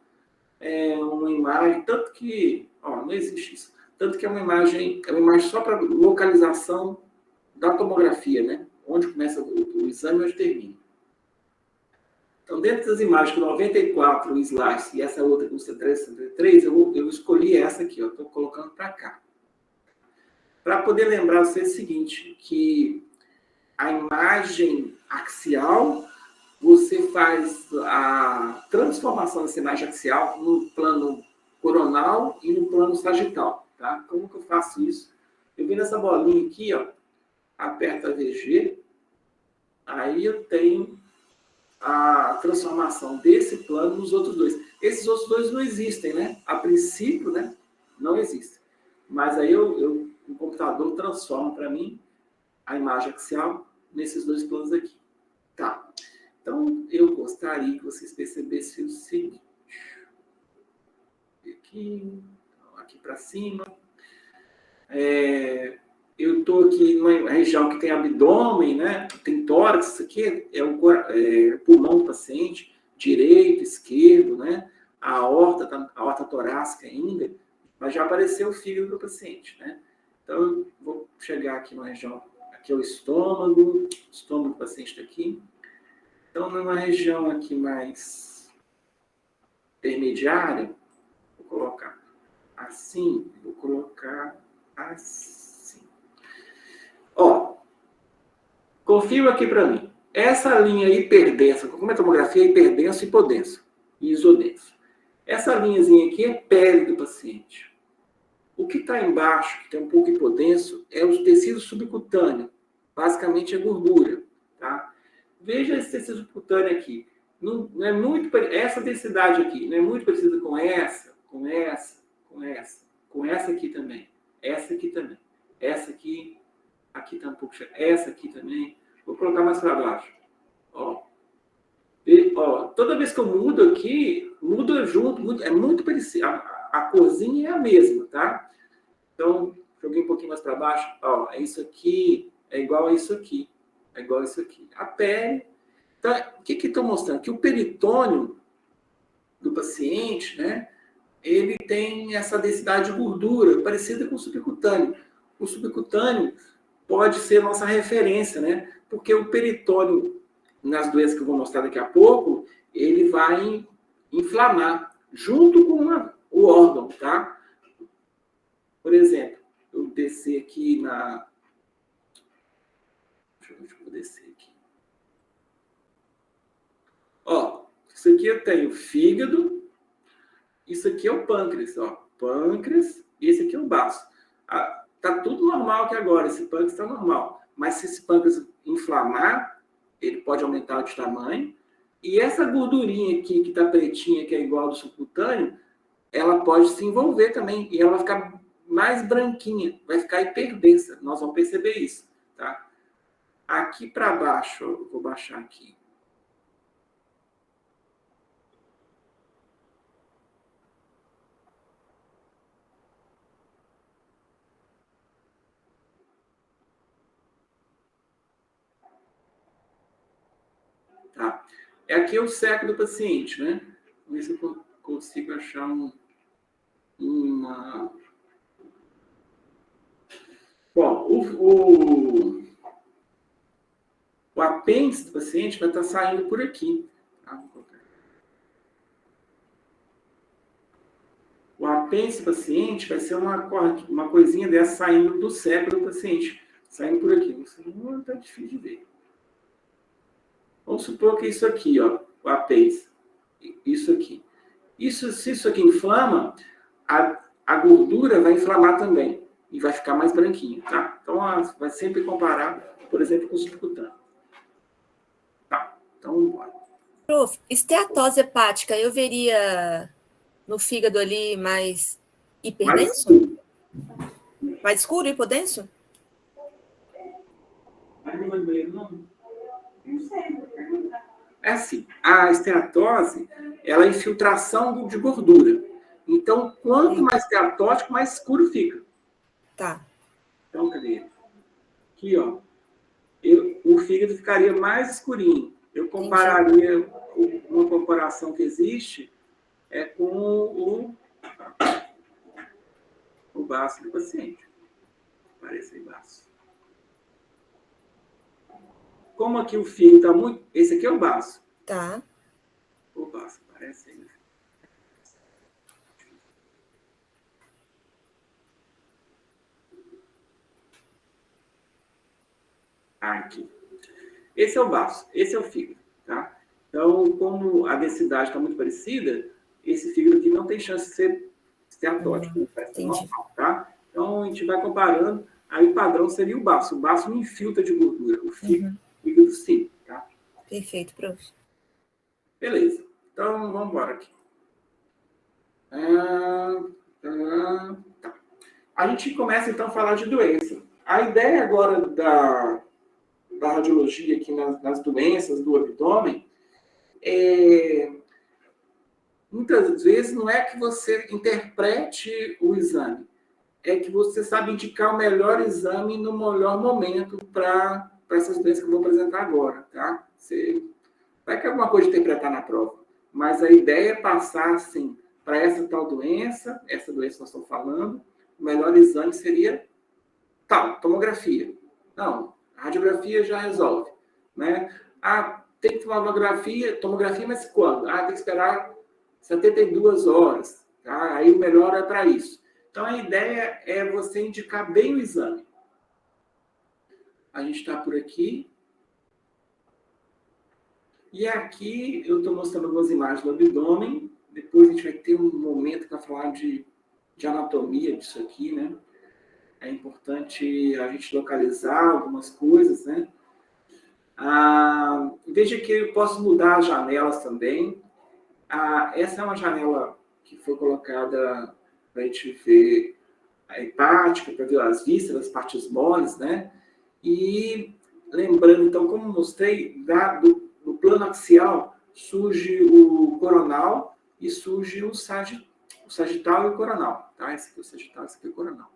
uma imagem, tanto que, ó, não existe isso. Tanto que é uma imagem só para localização da tomografia, né? Onde começa o exame e onde termina. Então, dentro das imagens com 94 slides e essa outra com 63, eu escolhi essa aqui, estou colocando para cá. Para poder lembrar você o seguinte, que a imagem axial, você faz a transformação dessa imagem axial no plano coronal e no plano sagital. Tá? Como que eu faço isso? Eu venho nessa bolinha aqui, ó, aperto a VG, aí eu tenho a transformação desse plano nos outros dois. Esses outros dois não existem, né? A princípio, né? Não existem. Mas aí o computador transforma para mim a imagem axial nesses dois planos aqui. Tá. Então, eu gostaria que vocês percebessem o seguinte. Aqui para cima. Eu estou aqui numa região que tem abdômen, né? Tem tórax, isso aqui é o pulmão do paciente, direito, esquerdo, né? A aorta torácica ainda, mas já apareceu o fígado do paciente, né? Então, eu vou chegar aqui numa região, aqui é o estômago do paciente está aqui. Então, numa região aqui mais intermediária, vou colocar assim, vou colocar assim. Ó, confirma aqui para mim. Essa linha hiperdensa, como é a tomografia? Hiperdenso, hipodenso e isodenso. Essa linhazinha aqui é pele do paciente. O que está embaixo, que tem um pouco hipodenso, é o tecido subcutâneo. Basicamente é gordura. Tá? Veja esse tecido subcutâneo aqui. Não é muito, essa densidade aqui não é muito parecida com essa aqui também. Essa aqui também. Essa aqui está um pouco cheia. Essa aqui também. Vou colocar mais para baixo. Ó. Toda vez que eu mudo aqui, muda junto. É muito parecido. A corzinha é a mesma, tá? Então, joguei um pouquinho mais para baixo. Ó, é isso aqui. É igual a isso aqui. É igual a isso aqui. A pele. Então, o que estou mostrando? Que o peritônio do paciente, né? Ele tem essa densidade de gordura parecida com o subcutâneo. O subcutâneo pode ser nossa referência, né? Porque o peritônio, nas doenças que eu vou mostrar daqui a pouco, ele vai inflamar junto com o órgão, tá? Por exemplo, eu descer aqui na... Deixa eu vou descer aqui. Ó, isso aqui eu tenho fígado, isso aqui é o pâncreas, ó. Pâncreas, e esse aqui é o baço. Tá tudo normal aqui agora, esse pâncreas está normal. Mas se esse pâncreas inflamar, ele pode aumentar de tamanho. E essa gordurinha aqui, que está pretinha, que é igual ao do subcutâneo, ela pode se envolver também. E ela vai ficar mais branquinha, vai ficar hiperdensa. Nós vamos perceber isso, tá? Aqui para baixo, eu vou baixar aqui. Tá. Aqui é o seco do paciente, né? Vamos ver se eu consigo achar uma... Bom, o apêndice do paciente vai estar saindo por aqui. Tá? O apêndice do paciente vai ser uma coisinha dessa saindo do seco do paciente. Saindo por aqui. Você não está difícil de ver. Vamos supor que isso aqui, ó, o apêndice, isso aqui. Se isso aqui inflama, a gordura vai inflamar também e vai ficar mais branquinha, tá? Então, vai sempre comparar, por exemplo, com o subcutâneo. Tá, então, bora. Prof, esteatose hepática, eu veria no fígado ali mais hiperdenso? Mais escuro, hipodenso? Mas não vai no banheiro, não? Não sei, vou perguntar. É assim, a esteatose, ela é infiltração de gordura. Então, quanto mais esteatótico, mais escuro fica. Tá. Então, cadê? Aqui, ó. O fígado ficaria mais escurinho. Eu compararia, uma comparação que existe é com o baço do paciente. Parece aí baço. Como aqui o fígado está muito... Esse aqui é o baço. Tá. O baço, parece aí. Aqui. Esse é o baço, esse é o fígado, tá? Então, como a densidade está muito parecida, esse fígado aqui não tem chance de ser esteatótico, normal, tá? Então, a gente vai comparando, aí o padrão seria o baço. O baço não infiltra de gordura, o fígado sim, tá? Perfeito, professor. Beleza. Então, vamos embora aqui. Tá. A gente começa, então, a falar de doença. A ideia agora da radiologia aqui nas doenças do abdômen, muitas vezes não é que você interprete o exame, é que você sabe indicar o melhor exame no melhor momento para essas doenças que eu vou apresentar agora, tá? Você vai ter alguma coisa de interpretar na prova, mas a ideia é passar, assim, para essa tal doença, essa doença que nós estamos falando, o melhor exame seria tal, tomografia. Não, a radiografia já resolve, né? Ah, tem que tomar tomografia, mas quando? Ah, tem que esperar 72 horas, tá? Aí o melhor é para isso. Então, a ideia é você indicar bem o exame. A gente está por aqui. E aqui eu estou mostrando algumas imagens do abdômen. Depois a gente vai ter um momento para falar de anatomia disso aqui, né? É importante a gente localizar algumas coisas, né? Veja que eu posso mudar as janelas também. Essa é uma janela que foi colocada para a gente ver a hepática, para ver as vísceras, as partes moles, né? E lembrando, então, como mostrei, do plano axial surge o coronal e surge o sagital e o coronal, tá? Esse aqui é o sagital, esse aqui é o coronal.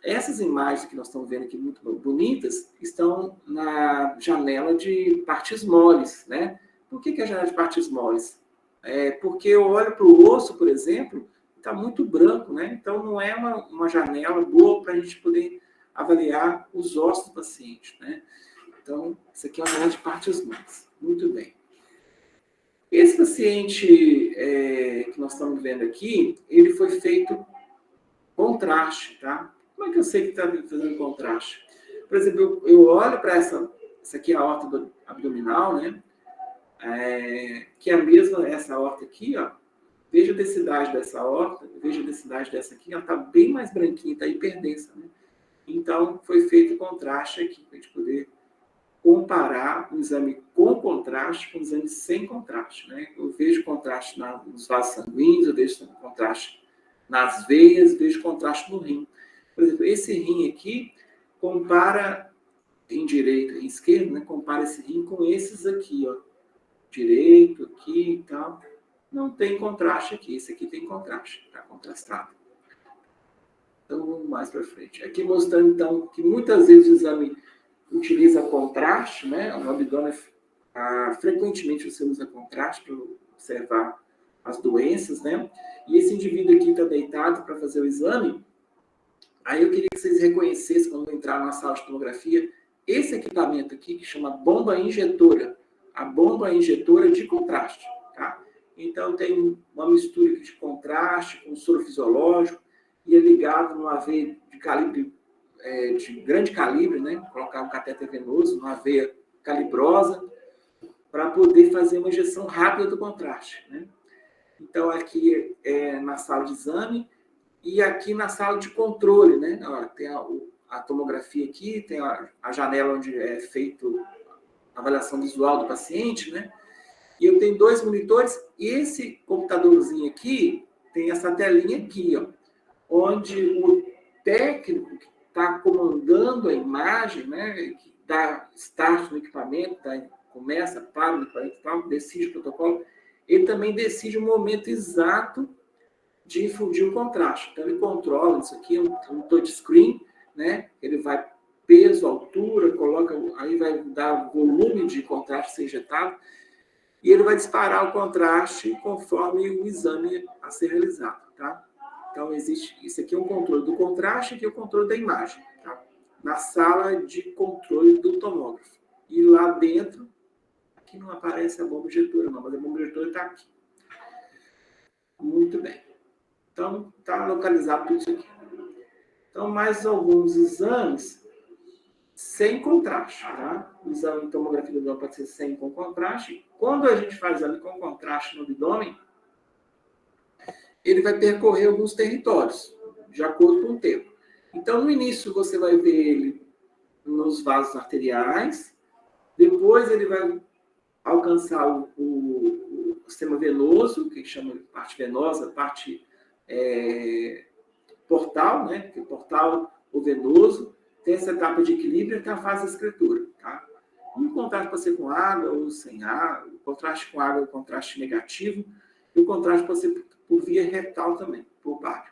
Essas imagens que nós estamos vendo aqui, muito bonitas, estão na janela de partes moles, né? Por que é a janela de partes moles? Porque eu olho para o osso, por exemplo, está muito branco, né? Então, não é uma janela boa para a gente poder avaliar os ossos do paciente, né? Então, isso aqui é uma janela de partes moles. Muito bem. Esse paciente que nós estamos vendo aqui, ele foi feito contraste, tá? Como é que eu sei que está fazendo contraste? Por exemplo, eu olho para essa aqui é a aorta abdominal, né? Que é a mesma, essa aorta aqui, ó. Veja a densidade dessa aorta, veja a densidade dessa aqui, ela está bem mais branquinha, está hiperdensa, né? Então, foi feito contraste aqui, para a gente poder comparar um exame com contraste com um exame sem contraste, né? Eu vejo contraste nos vasos sanguíneos, eu vejo contraste nas veias, vejo contraste no rim. Por exemplo, esse rim aqui compara rim direito e esquerdo, né? Compara esse rim com esses aqui, ó. Direito, aqui e tal. Não tem contraste aqui. Esse aqui tem contraste, está contrastado. Então, vamos mais para frente. Aqui mostrando, então, que muitas vezes o exame utiliza contraste, né? No abdômen, frequentemente você usa contraste para observar as doenças, né? E esse indivíduo aqui está deitado para fazer o exame. Aí eu queria que vocês reconhecessem, quando entrar na sala de tomografia, esse equipamento aqui, que chama bomba injetora. A bomba injetora de contraste, tá? Então, tem uma mistura de contraste com soro fisiológico e é ligado numa veia de calibre, de grande calibre, né? Colocar um catéter venoso, numa veia calibrosa, para poder fazer uma injeção rápida do contraste, né? Então, aqui é na sala de exame e aqui na sala de controle, né? Tem a tomografia aqui, tem a janela onde é feito a avaliação visual do paciente, né? E eu tenho 2 monitores e esse computadorzinho aqui tem essa telinha aqui, ó, onde o técnico que está comandando a imagem, né, que dá start no equipamento, começa, para o equipamento, tal, decide o protocolo, ele também decide o momento exato de infundir o contraste. Então, ele controla isso aqui, um touchscreen, né? Ele vai peso, altura, coloca, aí vai dar volume de contraste ser injetado, e ele vai disparar o contraste conforme o exame a ser realizado, tá? Então, isso aqui é um controle do contraste, aqui é o controle da imagem, tá? Na sala de controle do tomógrafo. E lá dentro, aqui não aparece a bomba injetora, não, mas a bomba injetora está aqui. Muito bem. Então, está localizado tudo isso aqui. Então, mais alguns exames sem contraste, tá? O exame de tomografia do abdômen pode ser sem com contraste. Quando a gente faz exame com contraste no abdômen, ele vai percorrer alguns territórios, de acordo com o tempo. Então, no início, você vai ver ele nos vasos arteriais, depois ele vai alcançar o sistema venoso, que chama de parte venosa, parte portal, né? Que é portal ou venoso, tem essa etapa de equilíbrio e tem a fase de escritura, tá? O contraste pode ser com água ou sem água, o contraste com água é o contraste negativo, e o contraste pode ser por via retal também, por bário.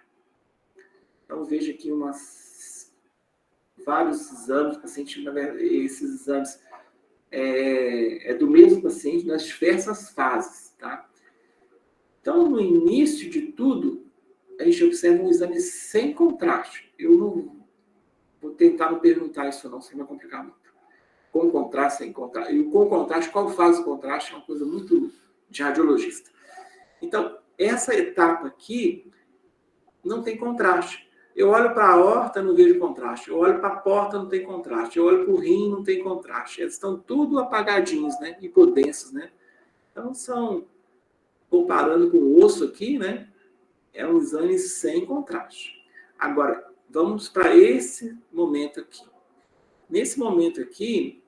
Então, veja aqui vários exames, paciente, esses exames do mesmo paciente nas diversas fases, tá? Então, no início de tudo, a gente observa um exame sem contraste. Eu não vou tentar não perguntar isso não, senão vai complicar muito. Com contraste, sem contraste. E com contraste, qual fase do contraste é uma coisa muito de radiologista. Então, essa etapa aqui não tem contraste. Eu olho para a aorta, não vejo contraste. Eu olho para a porta, não tem contraste. Eu olho para o rim, não tem contraste. Eles estão tudo apagadinhos, né? Hipodensos, né? Então, comparando com o osso aqui, né? É um exame sem contraste. Agora, vamos para esse momento aqui. Nesse momento aqui,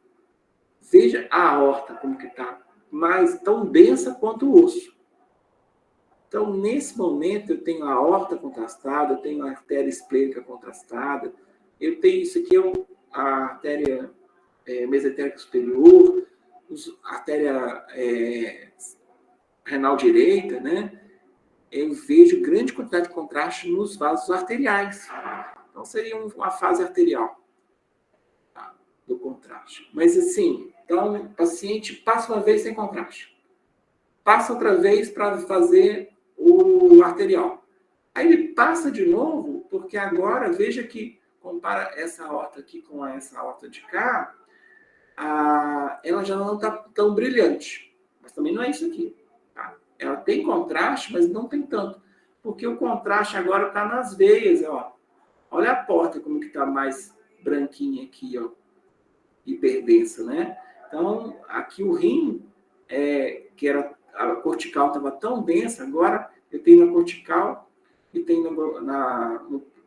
veja a aorta como que está, mais tão densa quanto o osso. Então, nesse momento, eu tenho a aorta contrastada, eu tenho a artéria esplênica contrastada, eu tenho isso aqui, a artéria mesentérica superior, a artéria renal direita, né? Eu vejo grande quantidade de contraste nos vasos arteriais. Então, seria uma fase arterial, tá, do contraste. Mas, assim, então, o paciente passa uma vez sem contraste. Passa outra vez para fazer o arterial. Aí ele passa de novo, porque agora, veja que, compara essa aorta aqui com essa aorta de cá, ela já não está tão brilhante. Mas também não é isso aqui. Tá? Ela tem contraste, mas não tem tanto. Porque o contraste agora está nas veias. Ó. Olha a porta como que está mais branquinha aqui, ó, hiperdensa, né? Então, aqui o rim, que era a cortical estava tão densa, agora eu tenho na cortical e tenho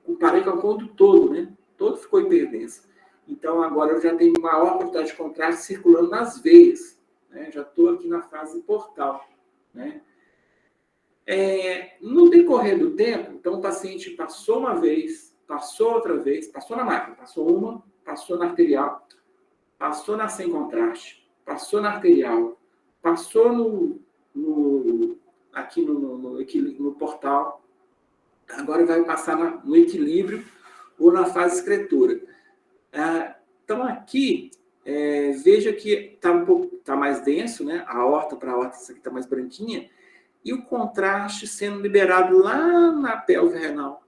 comparei com o ponto todo, né? Todo ficou hiperdenso. Então, agora eu já tenho maior quantidade de contraste circulando nas veias, né? Já estou aqui na fase portal, né? No decorrer do tempo, então o paciente passou uma vez, passou outra vez, passou na máquina, passou uma, passou na arterial, passou na sem contraste, passou na arterial, passou aqui no portal, agora vai passar no equilíbrio ou na fase excretora. Então, aqui, veja que está mais denso, né? A aorta para a aorta, isso aqui está mais branquinha, e o contraste sendo liberado lá na pelve renal.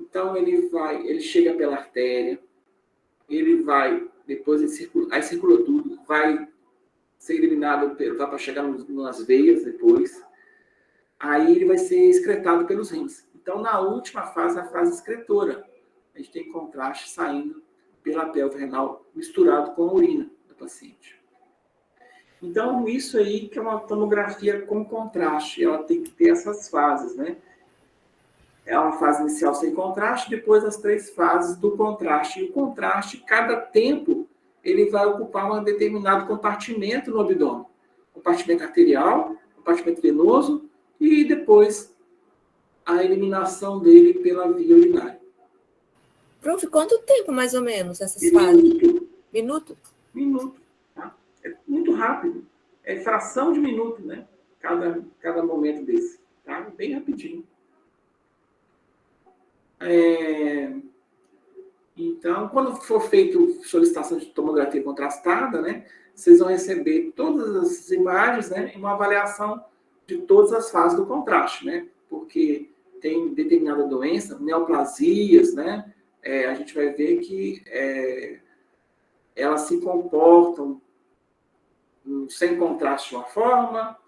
Então, ele chega pela artéria, ele vai, depois aí circula tudo, vai ser eliminado, vai para chegar nas veias depois, aí ele vai ser excretado pelos rins. Então, na última fase, a fase excretora, a gente tem contraste saindo pela pelve renal, misturado com a urina do paciente. Então, isso aí que é uma tomografia com contraste, ela tem que ter essas fases, né? É uma fase inicial sem contraste, depois as 3 fases do contraste. E o contraste, cada tempo, ele vai ocupar um determinado compartimento no abdômen. Compartimento arterial, compartimento venoso e depois a eliminação dele pela via urinária. Prof, quanto tempo, mais ou menos, essas fases? Minuto? Minuto. Tá? É muito rápido. É fração de minuto, né? Cada momento desse. Tá? Bem rapidinho. Então, quando for feito solicitação de tomografia contrastada, né, vocês vão receber todas as imagens, né, e uma avaliação de todas as fases do contraste, né? Porque tem determinada doença, neoplasias, né? A gente vai ver que elas se comportam sem contraste de uma forma,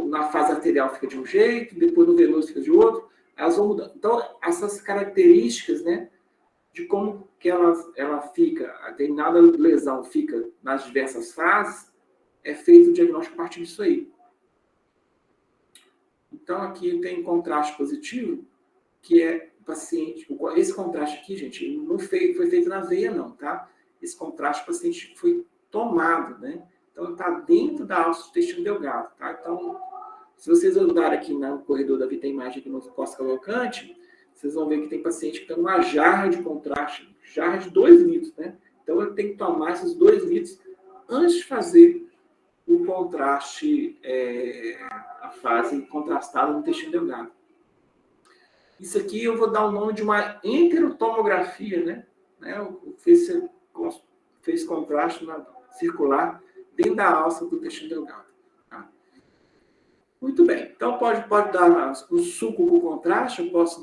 na fase arterial fica de um jeito, depois no venoso fica de outro, elas vão mudando. Então, essas características, né, de como que ela fica, a determinada lesão fica nas diversas fases, é feito o diagnóstico a partir disso aí. Então, aqui tem contraste positivo, que é o paciente... Esse contraste aqui, gente, não foi feito na veia, não, tá? Esse contraste, o paciente foi tomado, né? Então, está dentro da alça do intestino delgado, tá? Então, se vocês olharem aqui no corredor da Vita Imagem, aqui no pós-cavalcante, vocês vão ver que tem paciente que tem uma jarra de contraste, jarra de 2 litros, né? Então, ele tem que tomar esses 2 litros antes de fazer o contraste, a fase contrastada no intestino delgado. Isso aqui eu vou dar o nome de uma enterotomografia, né? Fez contraste circular dentro da alça do intestino delgado. Tá? Muito bem. Então, pode dar o suco com contraste, eu posso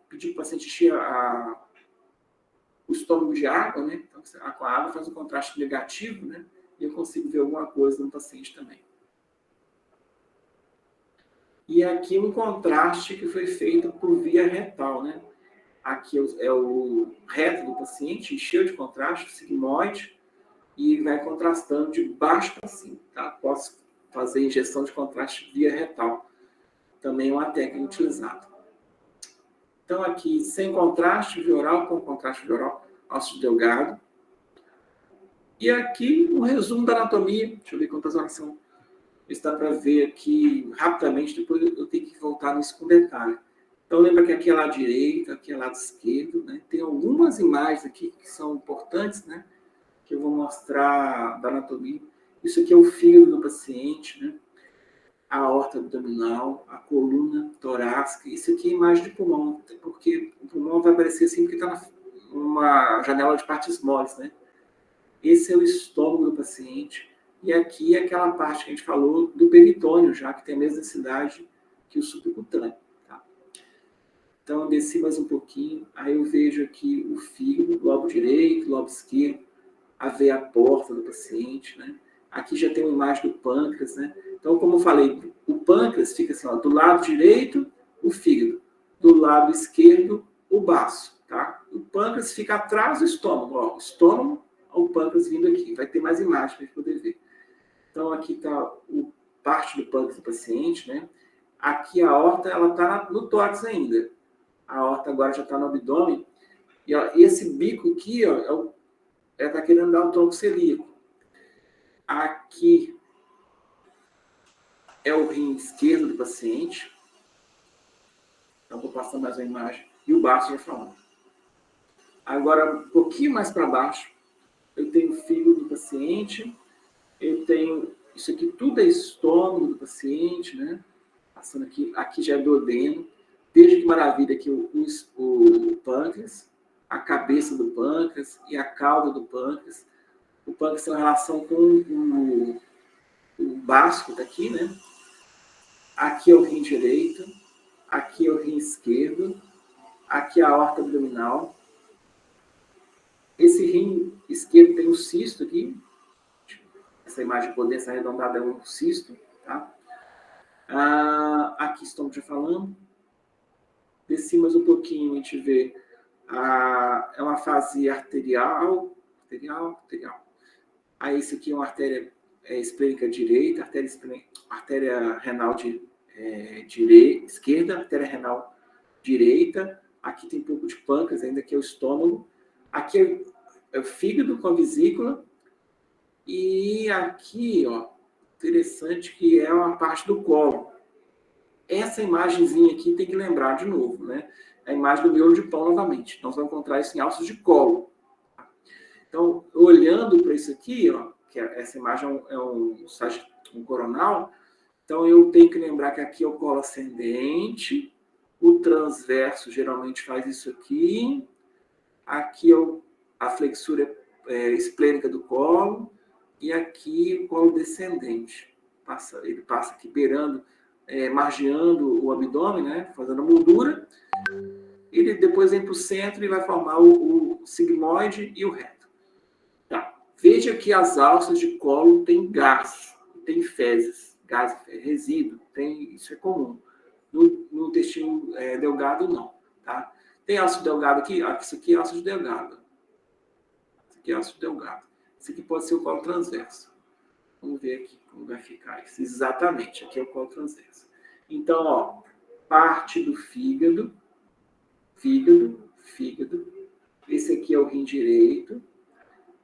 pedir para o paciente encher o estômago de água, né? Então, com a água faz um contraste negativo, né? E eu consigo ver alguma coisa no paciente também. E aqui um contraste que foi feito por via retal, né? Aqui é o reto do paciente, cheio de contraste, sigmoide, e vai contrastando de baixo para cima, tá? Posso fazer injeção de contraste via retal. Também é uma técnica utilizada. Então, aqui, sem contraste via oral, com contraste via oral, ácido delgado. E aqui, um resumo da anatomia. Deixa eu ver quantas horas são. Está para ver aqui rapidamente, depois eu tenho que voltar nisso com detalhe. Então, lembra que aqui é lado direito, aqui é lado esquerdo, né? Tem algumas imagens aqui que são importantes, né? Que eu vou mostrar da anatomia. Isso aqui é o fígado do paciente, né? A aorta abdominal, a coluna torácica. Isso aqui é imagem de pulmão, porque o pulmão vai aparecer assim porque está numa janela de partes moles, né? Esse é o estômago do paciente. E aqui é aquela parte que a gente falou do peritônio, já que tem a mesma densidade que o subcutâneo. Tá? Então, eu desci mais um pouquinho. Aí eu vejo aqui o fígado, lobo direito, lobo esquerdo, a veia porta do paciente, né? Aqui já tem uma imagem do pâncreas, né? Então, como eu falei, o pâncreas fica assim, ó, do lado direito, o fígado. Do lado esquerdo, o baço, tá? O pâncreas fica atrás do estômago, ó. O estômago, o pâncreas vindo aqui. Vai ter mais imagens para a gente poder ver. Então, aqui está parte do pâncreas do paciente, né? Aqui a aorta, ela está no tórax ainda. A aorta agora já está no abdômen. E ó, esse bico aqui, ó, está querendo dar um tronco celíaco. Aqui é o rim esquerdo do paciente. Então, vou passar mais uma imagem. E o baço já falando. Agora, um pouquinho mais para baixo, eu tenho o fígado do paciente. Eu tenho... Isso aqui tudo é estômago do paciente, né? Passando aqui. Aqui já é duodeno. Veja que maravilha aqui o pâncreas, a cabeça do pâncreas e a cauda do pâncreas. O pâncreas tem uma relação com o baço que está aqui, né? Aqui é o rim direito, aqui é o rim esquerdo, aqui é a aorta abdominal. Esse rim esquerdo tem um cisto aqui. Essa imagem de potência arredondada é um cisto, tá? Aqui estamos já falando. Desci mais um pouquinho, a gente vê é uma fase arterial. Aí isso aqui é uma artéria esplênica direita, artéria renal esquerda, artéria renal direita. Aqui tem um pouco de pâncreas, ainda que é o estômago. Aqui é o fígado com a vesícula. E aqui, ó, interessante que é uma parte do colo. essa imagenzinha aqui tem que lembrar de novo, né? A imagem do miolo de pão novamente. Nós vamos encontrar isso em alços de colo. Então, olhando para isso aqui, ó, que essa imagem é um coronal, então eu tenho que lembrar que aqui é o colo ascendente, o transverso geralmente faz isso aqui, aqui é a flexura esplênica do colo, e aqui o colo descendente. Ele passa aqui beirando, margeando o abdômen, né, fazendo a moldura. Ele depois vem para o centro e vai formar o sigmoide e o reto. Tá. Veja que as alças de colo têm gás, tem fezes, gás, resíduo, isso é comum. No intestino delgado, não. Tá? Tem alça delgado aqui? Isso aqui é alça de delgado. Isso aqui é alça de delgado. Isso aqui pode ser o colo transverso. Vamos ver aqui como vai ficar isso. Exatamente, aqui é o colo transverso. Então, ó, parte do fígado. Esse aqui é o rim direito.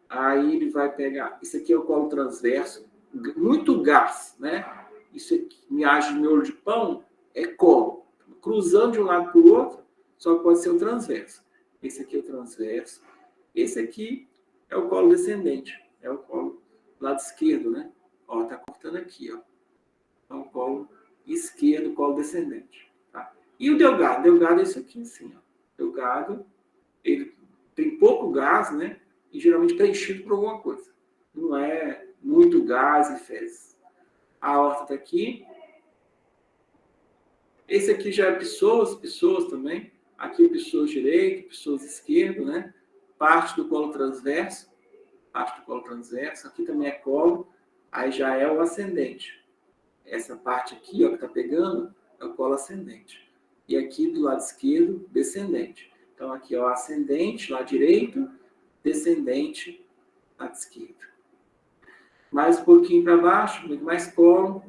Aí ele vai pegar... Esse aqui é o colo transverso. Muito gás, né? Isso aqui, miagem de miolo de pão, é colo. Cruzando de um lado para o outro, só pode ser o transverso. Esse aqui é o transverso. Esse aqui é o colo descendente. É o colo do lado esquerdo, né? Ó, tá cortando aqui, ó. Então, o colo esquerdo, colo descendente. Tá? E o delgado? Delgado é isso aqui, assim, ó. Delgado, ele tem pouco gás, né? E geralmente preenchido por alguma coisa. Não é muito gás e fezes. A aorta está aqui. Esse aqui já é pessoas também. Aqui é pessoas direito, pessoas esquerdo, né? Parte do colo transverso. Aqui também é colo. Aí já é o ascendente. Essa parte aqui, ó, que está pegando, é o colo ascendente. E aqui do lado esquerdo, descendente. Então aqui é o ascendente, lado direito, descendente, lado esquerdo. Mais um pouquinho para baixo, muito mais colo.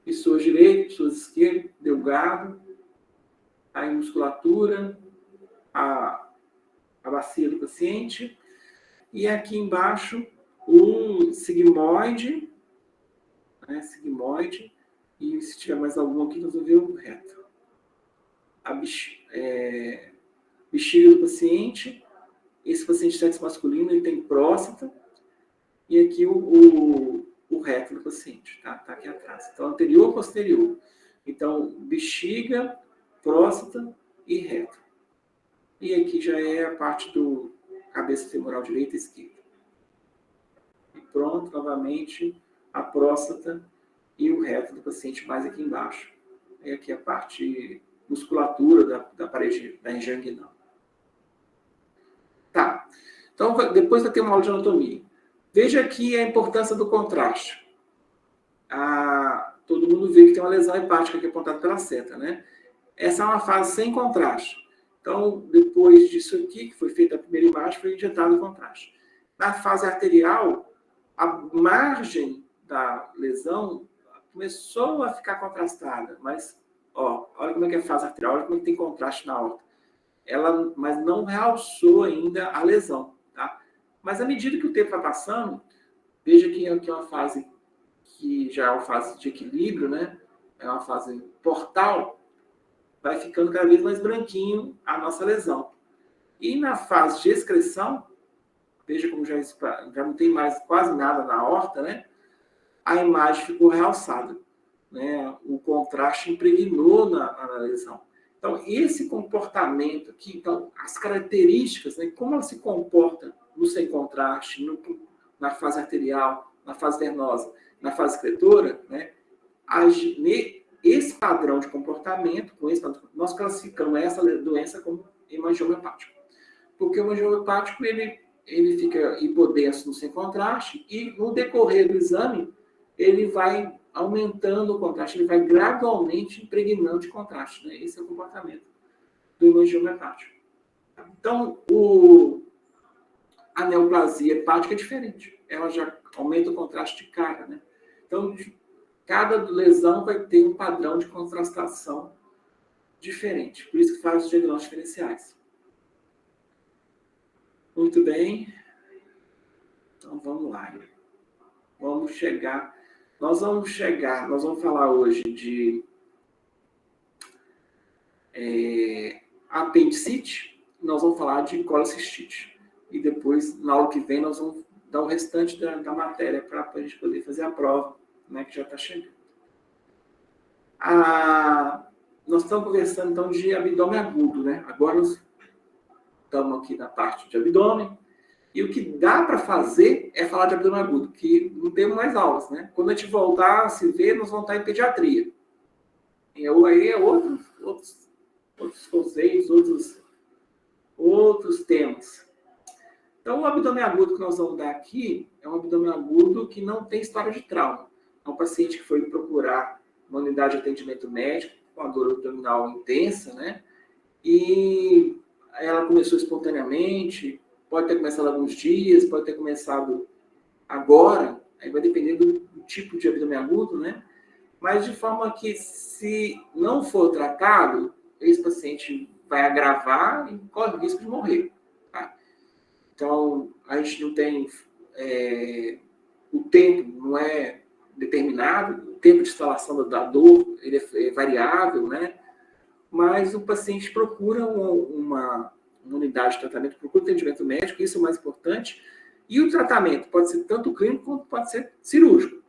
Pessoas direito, pessoas esquerdo, delgado. Aí musculatura, a bacia do paciente. E aqui embaixo, o sigmoide, né? Sigmoide. E se tiver mais algum aqui, nós vamos ver o reto. A bexiga do paciente. Esse paciente de sexo masculino, ele tem próstata. E aqui o reto do paciente, tá? Tá aqui atrás. Então, anterior ou posterior. Então, bexiga, próstata e reto. E aqui já é a parte do cabeça femoral direita e esquerda. E pronto, novamente, a próstata e o reto do paciente mais aqui embaixo. E aqui a parte musculatura da parede da região inguinal. Tá. Então, depois vai ter uma aula de anatomia. Veja aqui a importância do contraste. Todo mundo vê que tem uma lesão hepática aqui apontada pela seta, né? Essa é uma fase sem contraste. Então, depois disso aqui, que foi feita a primeira imagem, foi injetado o contraste. Na fase arterial, a margem da lesão começou a ficar contrastada, mas, ó, olha como é que é a fase arterial, olha como é que tem contraste na aorta. Mas não realçou ainda a lesão, tá? Mas à medida que o tempo vai passando, veja que aqui é uma fase que já é uma fase de equilíbrio, né? É uma fase portal, vai ficando cada vez mais branquinho a nossa lesão. E na fase de excreção, veja como já não tem mais quase nada na aorta, né? A imagem ficou realçada, né? O contraste impregnou na lesão. Então, esse comportamento aqui, então, as características, né? Como ela se comporta no sem contraste, na fase arterial, na fase venosa, na fase excretora, né? Esse padrão de comportamento, nós classificamos essa doença como hemangioma hepático. Porque o hemangioma hepático, ele fica hipodenso no sem contraste e no decorrer do exame, ele vai aumentando o contraste, ele vai gradualmente impregnando de contraste, né? Esse é o comportamento do hemangioma hepático. Então, a neoplasia hepática é diferente. Ela já aumenta o contraste de cara, né? Então, cada lesão vai ter um padrão de contrastação diferente. Por isso que faz os diagnósticos diferenciais. Muito bem. Então, vamos lá. Vamos chegar... nós vamos falar hoje de apendicite, nós vamos falar de colicistite. E depois, na aula que vem, nós vamos dar o restante da matéria para a gente poder fazer a prova, né, que já está chegando. Nós estamos conversando, então, de abdômen agudo, né? Agora nós estamos aqui na parte de abdômen. E o que dá para fazer é falar de abdômen agudo, que não temos mais aulas, né? Quando a gente voltar a se ver, nós vamos estar em pediatria. E aí é outros conceitos, outros temas. Então, o abdômen agudo que nós vamos dar aqui é um abdômen agudo que não tem história de trauma. É um paciente que foi procurar uma unidade de atendimento médico com a dor abdominal intensa, né? E ela começou espontaneamente, pode ter começado há alguns dias, pode ter começado agora, aí vai depender do tipo de abdômen agudo, né? Mas de forma que, se não for tratado, esse paciente vai agravar e corre o risco de morrer. Tá? Então, a gente não tem... o tempo não é determinado, o tempo de instalação da dor ele é variável, né? Mas o paciente procura uma unidade de tratamento, procura atendimento médico, isso é o mais importante. E o tratamento pode ser tanto clínico quanto pode ser cirúrgico,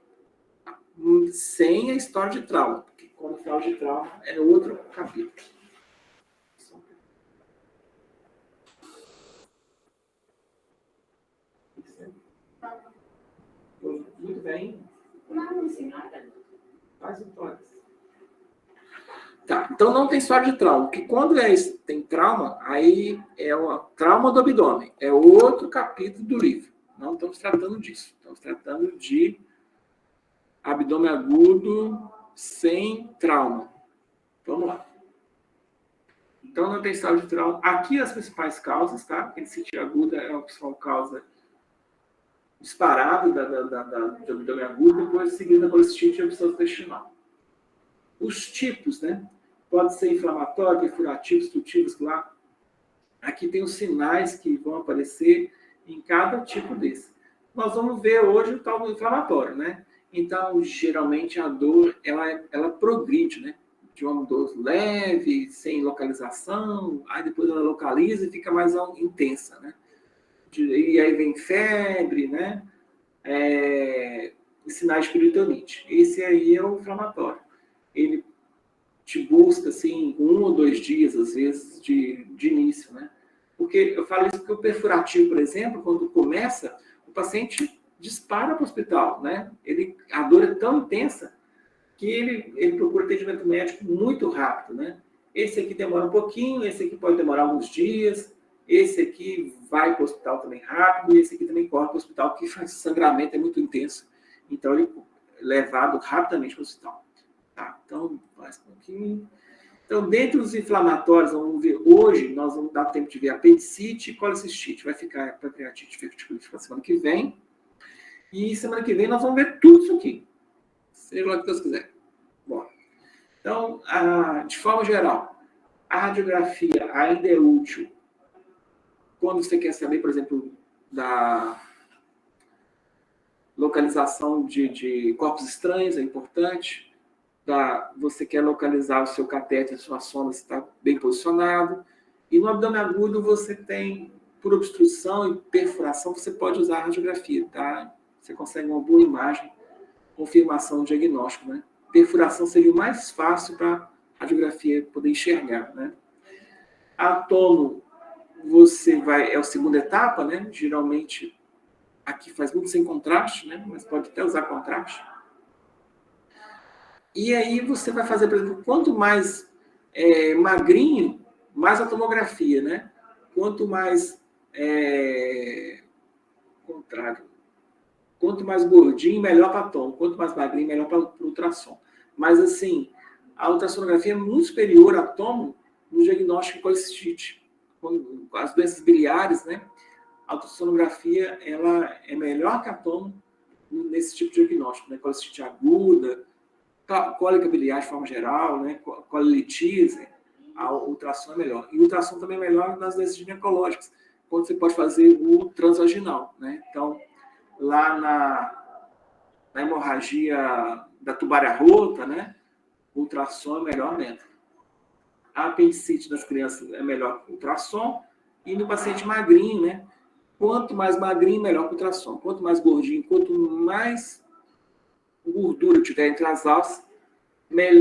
sem a história de trauma, porque quando fala de trauma é outro capítulo. Muito bem. Não, senhora. Faz o tórax. Tá, então não tem história de trauma, porque quando tem trauma, aí é o trauma do abdômen, é outro capítulo do livro. Não estamos tratando disso, estamos tratando de abdômen agudo sem trauma. Vamos lá. Então não tem história de trauma. Aqui as principais causas, tá? Apendicite aguda é a principal causa disparada de abdômen agudo, depois seguida a colicistite e a obstrução intestinal. Os tipos, né? Pode ser inflamatório, perfurativo, obstrutivo, vascular. Aqui tem os sinais que vão aparecer em cada tipo desse. Nós vamos ver hoje o tal do inflamatório, né? Então, geralmente a dor, ela progride, né? De uma dor leve, sem localização, aí depois ela localiza e fica mais intensa, né? E aí vem febre, né? Sinais de peritonite. Esse aí é o inflamatório. Ele te busca, assim, 1 ou 2 dias, às vezes, de início, né? Porque eu falo isso porque o perfurativo, por exemplo, quando começa, o paciente dispara para o hospital, né? A dor é tão intensa que ele procura atendimento médico muito rápido, né? Esse aqui demora um pouquinho, esse aqui pode demorar alguns dias, esse aqui vai para o hospital também rápido, e esse aqui também corre para o hospital, porque o sangramento é muito intenso. Então, ele é levado rapidamente para o hospital. Tá, então, mais um pouquinho. Então, dentre os inflamatórios, vamos ver hoje, nós vamos dar tempo de ver apendicite e colicistite. Vai ficar pancreatite diverticulite para a semana que vem. E semana que vem nós vamos ver tudo isso aqui. Seja lá o que Deus quiser. Bom, então, de forma geral, a radiografia ainda é útil quando você quer saber, por exemplo, da localização de corpos estranhos, é importante. Você quer localizar o seu catéter, sua sonda, se está bem posicionado. E no abdômen agudo você tem, por obstrução e perfuração, você pode usar a radiografia, tá? Você consegue uma boa imagem, confirmação do diagnóstico, né? Perfuração seria o mais fácil para a radiografia poder enxergar, né? Atomo, é a segunda etapa, né? Geralmente, aqui faz muito sem contraste, né? Mas pode até usar contraste. E aí você vai fazer, por exemplo, quanto mais magrinho, mais a tomografia, né? Quanto mais contrário. Quanto mais gordinho, melhor para tomo. Quanto mais magrinho, melhor para o ultrassom. Mas, assim, a ultrassonografia é muito superior a tomo no diagnóstico de colicistite. Com as doenças biliares, né? A ultrassonografia ela é melhor que a tomo nesse tipo de diagnóstico, né? Colicistite aguda, cólica biliar de forma geral, né? Colelitise, a ultrassom é melhor. E o ultrassom também é melhor nas doenças ginecológicas, quando você pode fazer o transvaginal, né? Então, lá na hemorragia da tubária rota, né? O ultrassom é o melhor método. A apendicite das crianças é melhor que o ultrassom. E no paciente magrinho, né? Quanto mais magrinho, melhor que o ultrassom. Quanto mais gordinho, quanto mais gordura tiver entre as alças,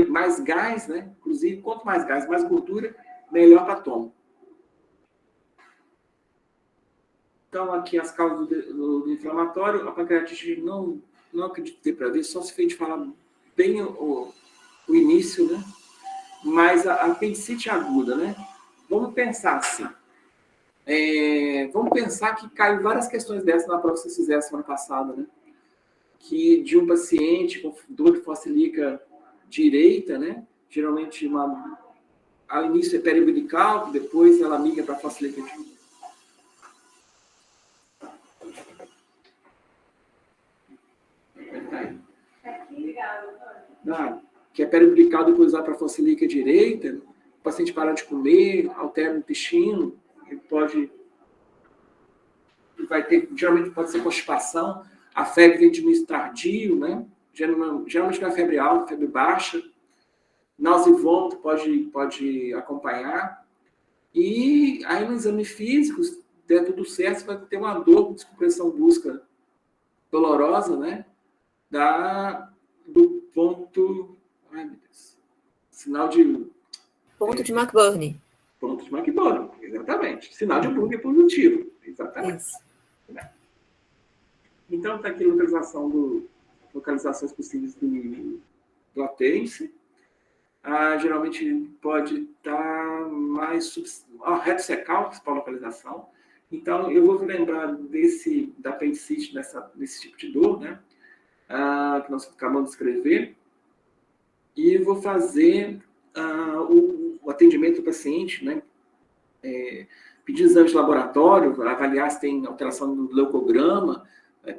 mais gás, né? Inclusive, quanto mais gás, mais gordura, melhor para tomo. Então, aqui as causas do inflamatório, a pancreatite não acredito ter para ver, só se a gente falar bem o início, né? Mas a apendicite aguda, né? Vamos pensar assim. Vamos pensar que caiu várias questões dessas na prova que vocês fizeram semana passada, né? Que de um paciente com dor de fossa ilíaca direita, né? Geralmente ao início é periumbilical, depois ela migra para a fossa ilíaca direita. Que é periumbilical, depois vai para a fossa ilíaca direita, o paciente para de comer, altera o intestino, ele geralmente pode ser constipação, a febre vem de início tardio, né? Geralmente não é febre alta, febre baixa, náusea e vômito pode acompanhar, e aí no exame físico, se der tudo certo, você vai ter uma dor com descompressão brusca dolorosa, né? Do ponto... Ai, meu Deus. Sinal de... Ponto de McBurney. Ponto de McBurney, exatamente. Sinal de Brugger positivo, exatamente. Isso. Então, está aqui a localizações possíveis do apêndice. Geralmente pode estar mais... reto-secal, principal localização. Então, eu vou lembrar da apendicite, desse tipo de dor, né? Que nós acabamos de escrever. E vou fazer o atendimento do paciente, né? Pedir exame de laboratório, avaliar se tem alteração do leucograma,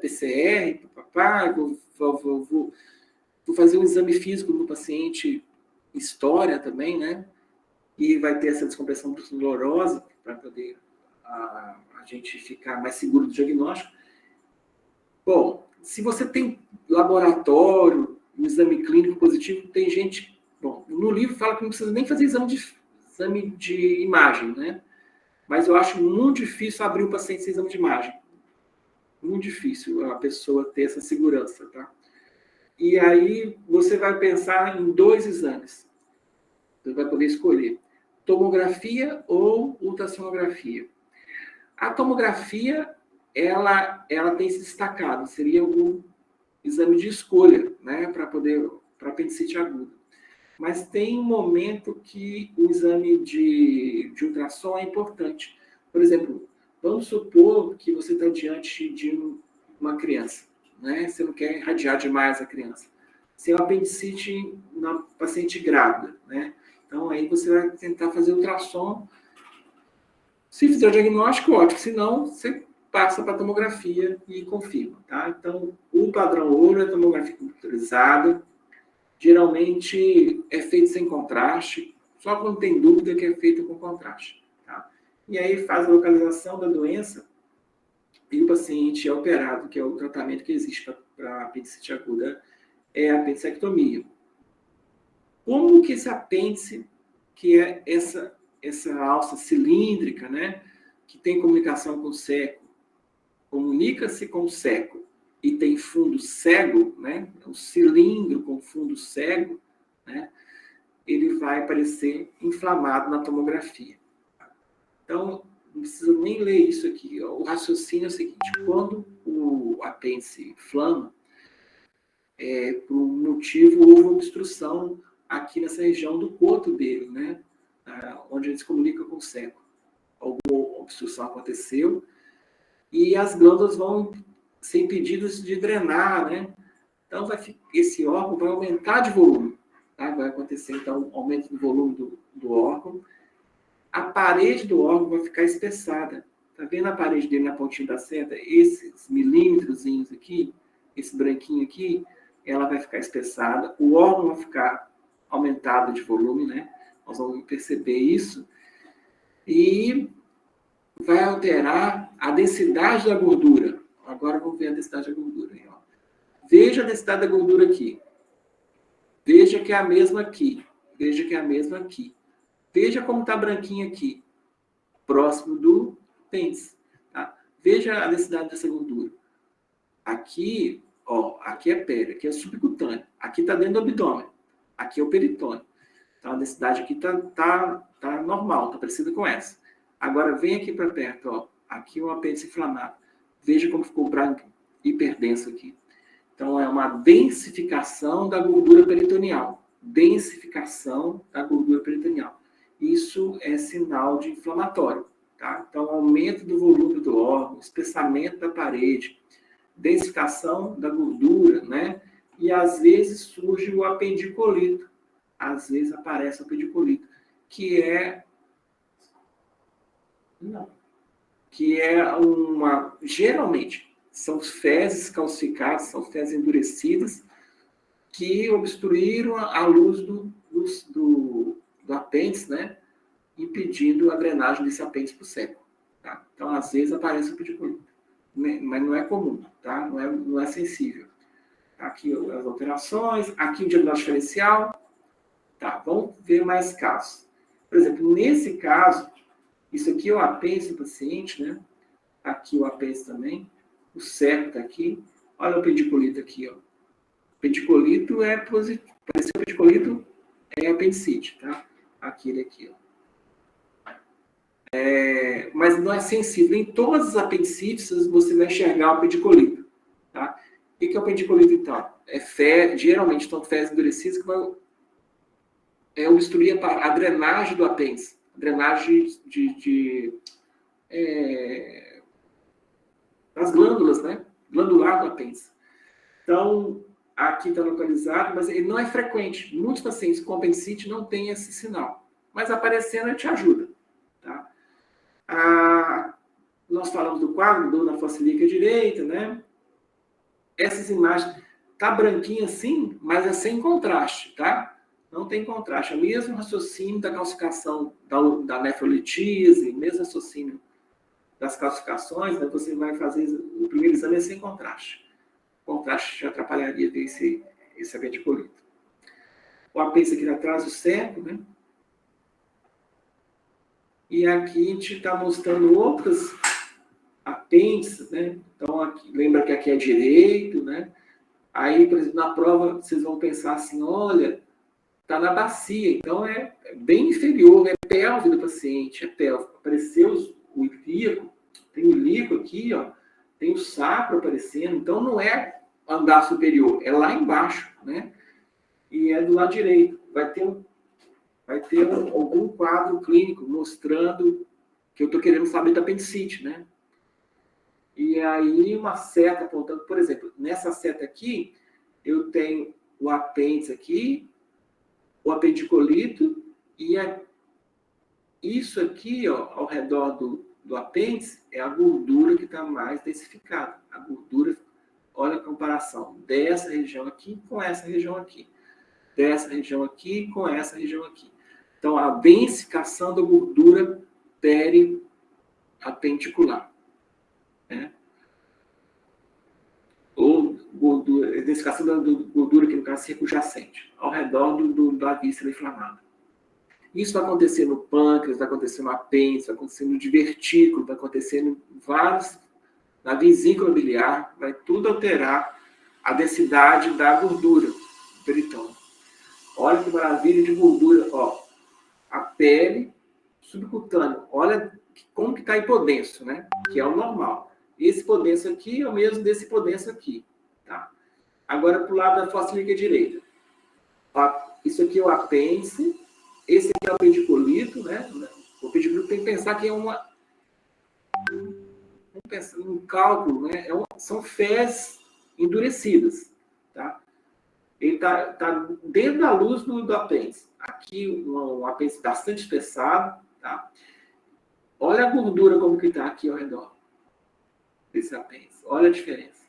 PCR, vou fazer um exame físico no paciente, história também, né? E vai ter essa descompressão dolorosa para poder a gente ficar mais seguro do diagnóstico. Bom, se você tem laboratório, um exame clínico positivo, tem gente... Bom, no livro fala que não precisa nem fazer exame de imagem, né? Mas eu acho muito difícil abrir o paciente sem exame de imagem. Muito difícil a pessoa ter essa segurança, tá? E aí você vai pensar em 2 exames. Você vai poder escolher tomografia ou ultrassonografia. A tomografia, ela tem se destacado. Seria o exame de escolha, né? Para apendicite aguda. Mas tem um momento que o exame de ultrassom é importante. Por exemplo, vamos supor que você está diante de uma criança, né? Você não quer irradiar demais a criança. Você tem uma apendicite na paciente grávida, né? Então, aí você vai tentar fazer ultrassom. Se fizer o diagnóstico, ótimo. Se não, você passa para a tomografia e confirma, tá? Então, o padrão ouro é a tomografia computadorizada. Geralmente é feito sem contraste, só quando tem dúvida que é feito com contraste. Tá? E aí faz a localização da doença e o paciente é operado, que é o tratamento que existe para apendicite aguda, é a apendicectomia. Como que esse apêndice, que é essa alça cilíndrica, né, que tem comunicação com o seco, comunica-se com o seco, e tem fundo cego, né? Um cilindro com fundo cego, né? Ele vai aparecer inflamado na tomografia. Então, não precisa nem ler isso aqui. O raciocínio é o seguinte: quando o apêndice inflama, por um motivo houve uma obstrução aqui nessa região do coto dele, né? Onde ele se comunica com o seco. Alguma obstrução aconteceu e as glândulas vão ser impedidas de drenar, né? Então, esse órgão vai aumentar de volume, tá? Vai acontecer, então, um aumento do volume do órgão. A parede do órgão vai ficar espessada. Tá vendo a parede dele na pontinha da seta? Esses milímetrozinhos aqui, esse branquinho aqui, ela vai ficar espessada. O órgão vai ficar aumentado de volume, né? Nós vamos perceber isso. E vai alterar a densidade da gordura. Agora vamos ver a densidade da gordura. Aí, ó. Veja a densidade da gordura aqui. Veja que é a mesma aqui. Veja que é a mesma aqui. Veja como está branquinho aqui, próximo do apêndice. Tá? Veja a densidade dessa gordura. Aqui, ó, aqui é pele, aqui é subcutâneo. Aqui está dentro do abdômen. Aqui é o peritônio. Então, a densidade aqui tá normal, está parecida com essa. Agora, vem aqui para perto, ó. Aqui o apêndice inflamado. Veja como ficou branco, hiperdenso aqui. Então, é uma densificação da gordura peritoneal. Densificação da gordura peritoneal. Isso é sinal de inflamatório, tá? Então, aumento do volume do órgão, espessamento da parede, densificação da gordura, né? E, às vezes, surge o apendicolito. Às vezes, aparece o apendicolito, que é geralmente, são fezes calcificadas, são fezes endurecidas, que obstruíram a luz do apêndice, né? Impedindo a drenagem desse apêndice para o seco. Tá? Então, às vezes, aparece o pediculito. Mas não é comum, tá? Não é sensível. Aqui as alterações, aqui o diagnóstico diferencial. Tá, vamos ver mais casos. Por exemplo, nesse caso, isso aqui é o apêndice do paciente, né? Aqui o apêndice também. O seco está aqui. Olha o pediculito aqui, ó. Pediculito é positivo. Parecer o pediculito é apendicite, tá? Aquele aqui, ó. Mas não é sensível. Em todas as apendicites você vai enxergar o pediculito, tá? O que é o pediculito, então? Geralmente são fezes endurecidas que vão obstruir a drenagem do apêndice. A drenagem das glândulas, né? Glandular do apêndice. Então, aqui está localizado, mas ele não é frequente. Muitos pacientes com apendicite não têm esse sinal. Mas aparecendo, ele te ajuda. Tá? Nós falamos do quadro, dor na fossa ilíaca direita, né? Essas imagens, tá branquinho assim, mas é sem contraste, tá? Não tem contraste. É o mesmo raciocínio da calcificação da nefrolitise, mesmo raciocínio das calcificações, né? Você vai fazer o primeiro exame sem contraste. O contraste já atrapalharia ver esse apendicólito. O apêndice aqui atrás, o seco, né? E aqui a gente está mostrando outros apêndices, né? Então, aqui, lembra que aqui é direito, né? Aí, por exemplo, na prova, vocês vão pensar assim, olha, está na bacia, então é bem inferior, é pelve do paciente, é pelve. Apareceu o ilíaco, tem o ilíaco aqui, ó, tem o sacro aparecendo, então não é andar superior, é lá embaixo, né? E é do lado direito. Vai ter algum quadro clínico mostrando que eu estou querendo saber da apendicite, né? E aí uma seta apontando, por exemplo, nessa seta aqui, eu tenho o apêndice aqui, o apendicolito, e isso aqui, ó, ao redor do apêndice, é a gordura que está mais densificada. A gordura, olha a comparação dessa região aqui com essa região aqui. Dessa região aqui com essa região aqui. Então, a densificação da gordura periapendicular. Né? Ou densificação da gordura, que no caso é circunjacente, ao redor da víscera inflamada. Isso vai acontecer no pâncreas, vai acontecer no apêndice, vai acontecer no divertículo, vai acontecer na vesícula biliar, vai tudo alterar a densidade da gordura do peritônio. Olha que maravilha de gordura, ó. A pele subcutânea, olha como que está hipodenso, né? Que é o normal. Esse hipodenso aqui é o mesmo desse hipodenso aqui, tá? Agora, para o lado da fossa ilíaca direita. Isso aqui é o apêndice, esse aqui é o apendicolito, né? O apendicolito tem que pensar que é um cálculo, né? São fezes endurecidas, tá? Ele tá dentro da luz do apêndice. Aqui, um apêndice bastante espessado, tá? Olha a gordura como que está aqui ao redor desse apêndice. Olha a diferença.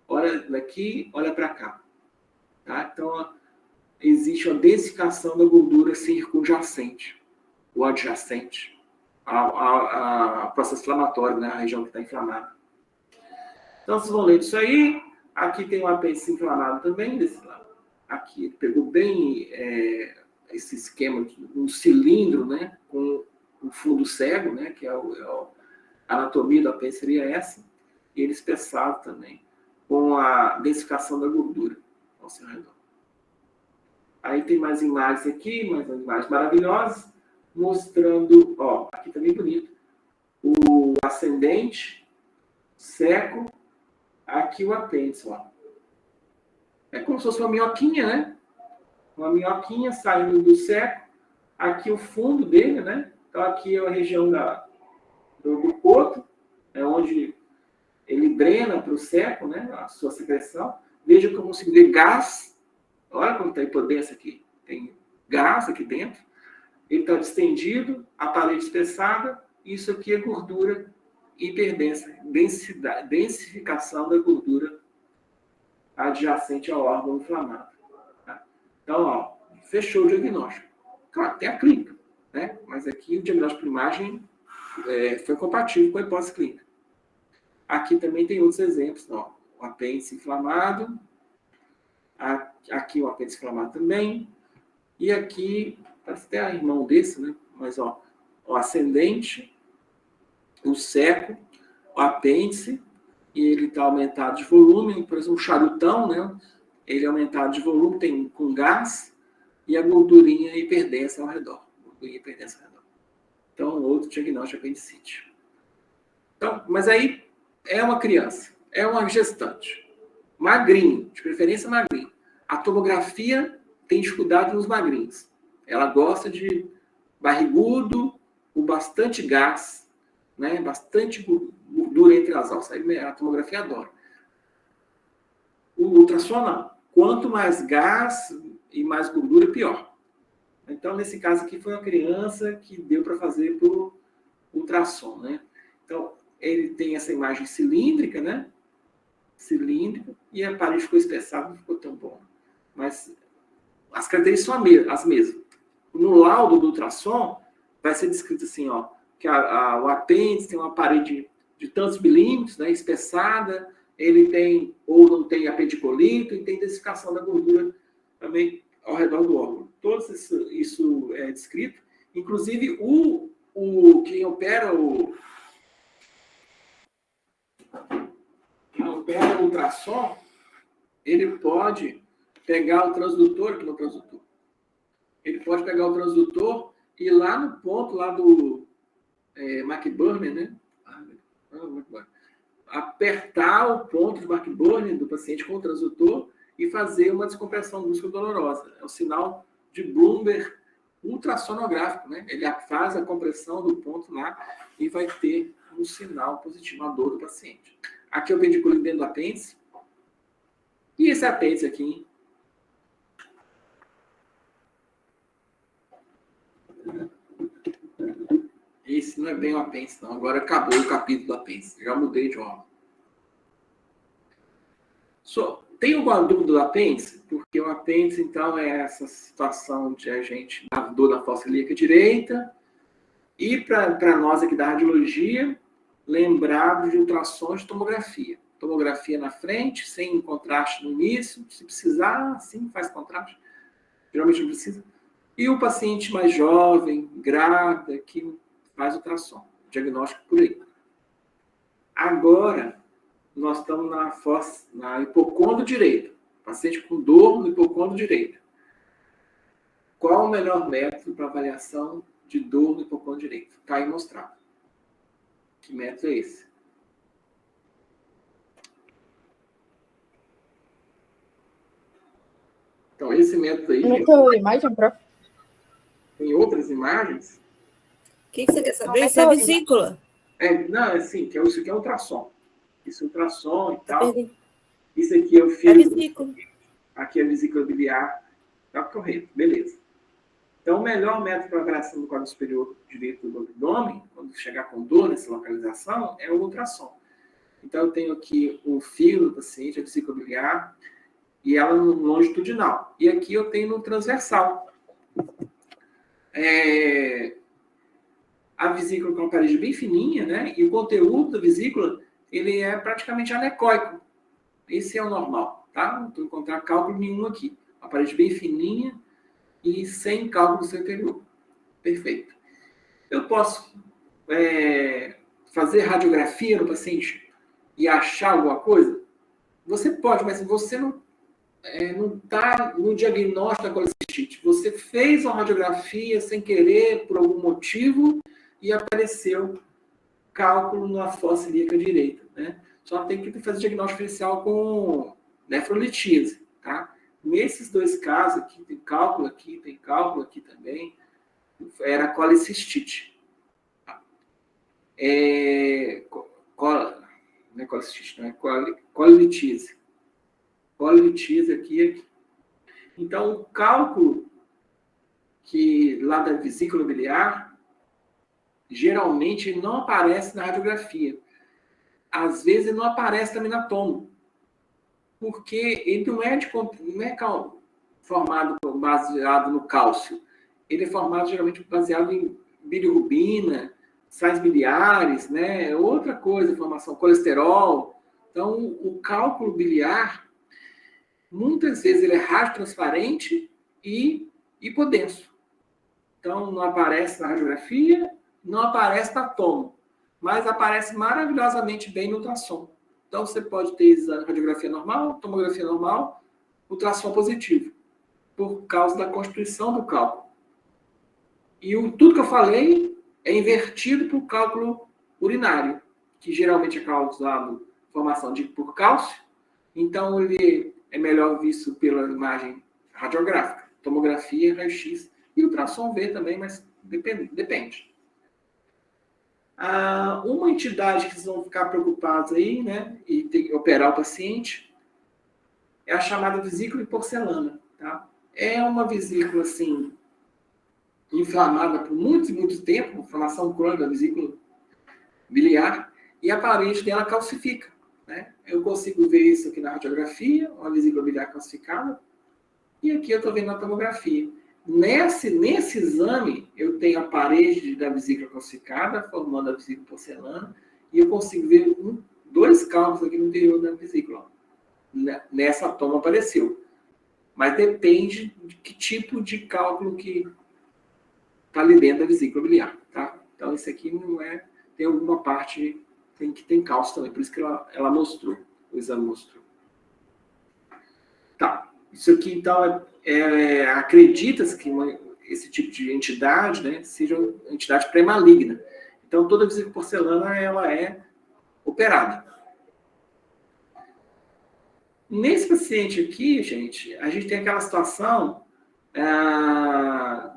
Olha daqui, olha para cá. Tá? Então, existe uma densificação da gordura circunjacente, ou adjacente, ao processo inflamatório, né? A região que está inflamada. Então, vocês vão ler isso aí. Aqui tem um apêndice inflamado também, desse lado. Aqui ele pegou bem esse esquema de um cilindro, né, com o fundo cego, né, que a anatomia do apêndice seria essa, e ele espessado também, com a densificação da gordura ao seu redor. Aí tem mais imagens aqui, mais imagens maravilhosas, mostrando, ó, aqui também bonito, o ascendente, seco, aqui o apêndice, ó. É como se fosse uma minhoquinha, né? Uma minhoquinha saindo do seco, aqui o fundo dele, né? Então aqui é a região do poto, é onde ele drena para o seco, né? A sua secreção. Veja como se vê gás. Olha como está a hipodência aqui. Tem gás aqui dentro. Ele está distendido, a parede espessada. Isso aqui é gordura hiperdensa, densificação da gordura adjacente ao órgão inflamado. Tá? Então, ó, fechou o diagnóstico. Claro, tem a clínica, né? Mas aqui o diagnóstico por imagem foi compatível com a hipótese clínica. Aqui também tem outros exemplos, ó. O apêndice inflamado, aqui o apêndice inflamado também, e aqui, parece até a irmão desse, né? Mas, ó, o ascendente, o seco, o apêndice, e ele está aumentado de volume, por exemplo, um charutão, né? Ele é aumentado de volume, tem com gás, e a gordurinha hiperdensa ao redor. Então, outro diagnóstico de apendicite. Então, mas aí é uma criança, é uma gestante, magrinho, de preferência magrinho. A tomografia tem dificuldade nos magrinhos. Ela gosta de barrigudo, com bastante gás, né? Bastante gordura entre as alças. Aí a tomografia adora. O ultrassom não. Quanto mais gás e mais gordura, pior. Então, nesse caso aqui, foi uma criança que deu para fazer por ultrassom, né? Então, ele tem essa imagem cilíndrica, né? Cilíndrica, e a parede ficou espessada, não ficou tão bom. Mas as características são as mesmas. No laudo do ultrassom, vai ser descrito assim, ó, que o apêndice tem uma parede de tantos milímetros, né, espessada, ele tem, ou não tem apedicolito, e tem densificação da gordura também ao redor do órgão. Todo isso é descrito. Inclusive, quem opera o ultrassom, ele pode pegar o transdutor, aqui no transdutor. Ele pode pegar o transdutor e lá no ponto lá do McBurney, né? Apertar o ponto de McBurney do paciente com o transdutor e fazer uma descompressão brusca dolorosa. É o sinal de Bloomberg ultrassonográfico, né? Ele faz a compressão do ponto lá e vai ter um sinal positivo, a dor do paciente. Aqui é o pendiculino dentro do apêndice. E esse apêndice aqui, hein? Esse não é bem o apêndice, não. Agora acabou o capítulo do apêndice. Já mudei de órgão. Tem alguma dúvida do apêndice? Porque o apêndice, então, é essa situação de a gente dar dor na fossa ilíaca direita. E para nós aqui da radiologia, lembrar de ultrassom de tomografia. Tomografia na frente, sem contraste no início. Se precisar, sim, faz contraste. Geralmente não precisa. E o paciente mais jovem, grávida, que faz ultrassom. Diagnóstico por aí. Agora, nós estamos na hipocôndrio direito. Paciente com dor no hipocôndrio direito. Qual o melhor método para avaliação de dor no hipocôndrio direito? Está aí mostrado. Que método é esse? Então, esse método aí... Outra imagem, prof? Tem outras imagens? O que você quer saber? Isso é vesícula. Não, é assim, isso aqui é ultrassom. Isso é ultrassom e tal. Pergunta. Isso aqui é o É fio. vesícula. Aqui é a vesícula biliar. Tá correto, beleza. Então, o melhor método para avaliação do quadro superior direito do abdômen, quando chegar com dor nessa localização, é o ultrassom. Então, eu tenho aqui o fio do paciente, a vesícula biliar, e ela no longitudinal. E aqui eu tenho no transversal. A vesícula com uma parede bem fininha, né? E o conteúdo da vesícula, ele é praticamente anecoico. Esse é o normal, tá? Não estou encontrando cálculo nenhum aqui. Uma parede bem fininha e sem cálculo do seu interior. Perfeito. Eu posso fazer radiografia no paciente e achar alguma coisa? Você pode, mas você não está no diagnóstico da colecistite. Você fez uma radiografia sem querer, por algum motivo, e apareceu cálculo na fossa ilíaca direita, né? Só tem que fazer diagnóstico diferencial com nefrolitise, tá? Nesses dois casos aqui, tem cálculo aqui também, era colecistite. Não é colecistite, não é colitise. Colitise aqui. Então, o cálculo lá da vesícula biliar, geralmente ele não aparece na radiografia. Às vezes ele não aparece também na tomo. Porque ele não é formado baseado no cálcio. Ele é formado geralmente baseado em bilirrubina, sais biliares, né? Outra coisa, formação colesterol. Então, o cálculo biliar, muitas vezes ele é radiotransparente e hipodenso. Então, não aparece na radiografia, não aparece na tomo, mas aparece maravilhosamente bem no ultrassom. Então, você pode ter radiografia normal, tomografia normal, ultrassom positivo, por causa da constituição do cálculo. E tudo que eu falei é invertido para o cálculo urinário, que geralmente é causado formação por cálcio, então ele é melhor visto pela imagem radiográfica, tomografia, raio-x, e ultrassom V também, mas depende. Uma entidade que vocês vão ficar preocupados aí, né, e tem que operar o paciente, é a chamada vesícula de porcelana, tá? É uma vesícula, assim, inflamada por muito tempo, inflamação crônica da vesícula biliar, e a parede dela calcifica, né? Eu consigo ver isso aqui na radiografia, uma vesícula biliar calcificada, e aqui eu estou vendo na tomografia. Nesse exame, eu tenho a parede da vesícula calcificada, formando a vesícula porcelana, e eu consigo ver 2 cálculos aqui no interior da vesícula. Nessa toma apareceu. Mas depende de que tipo de cálculo que está ali dentro da vesícula biliar, tá? Então, isso aqui não é... Tem alguma parte que tem cálcio também, por isso que ela mostrou, o exame mostrou. Tá. Isso aqui, então, acredita-se que esse tipo de entidade, né, seja uma entidade pré-maligna. Então, toda vesícula porcelana, ela é operada. Nesse paciente aqui, gente, a gente tem aquela situação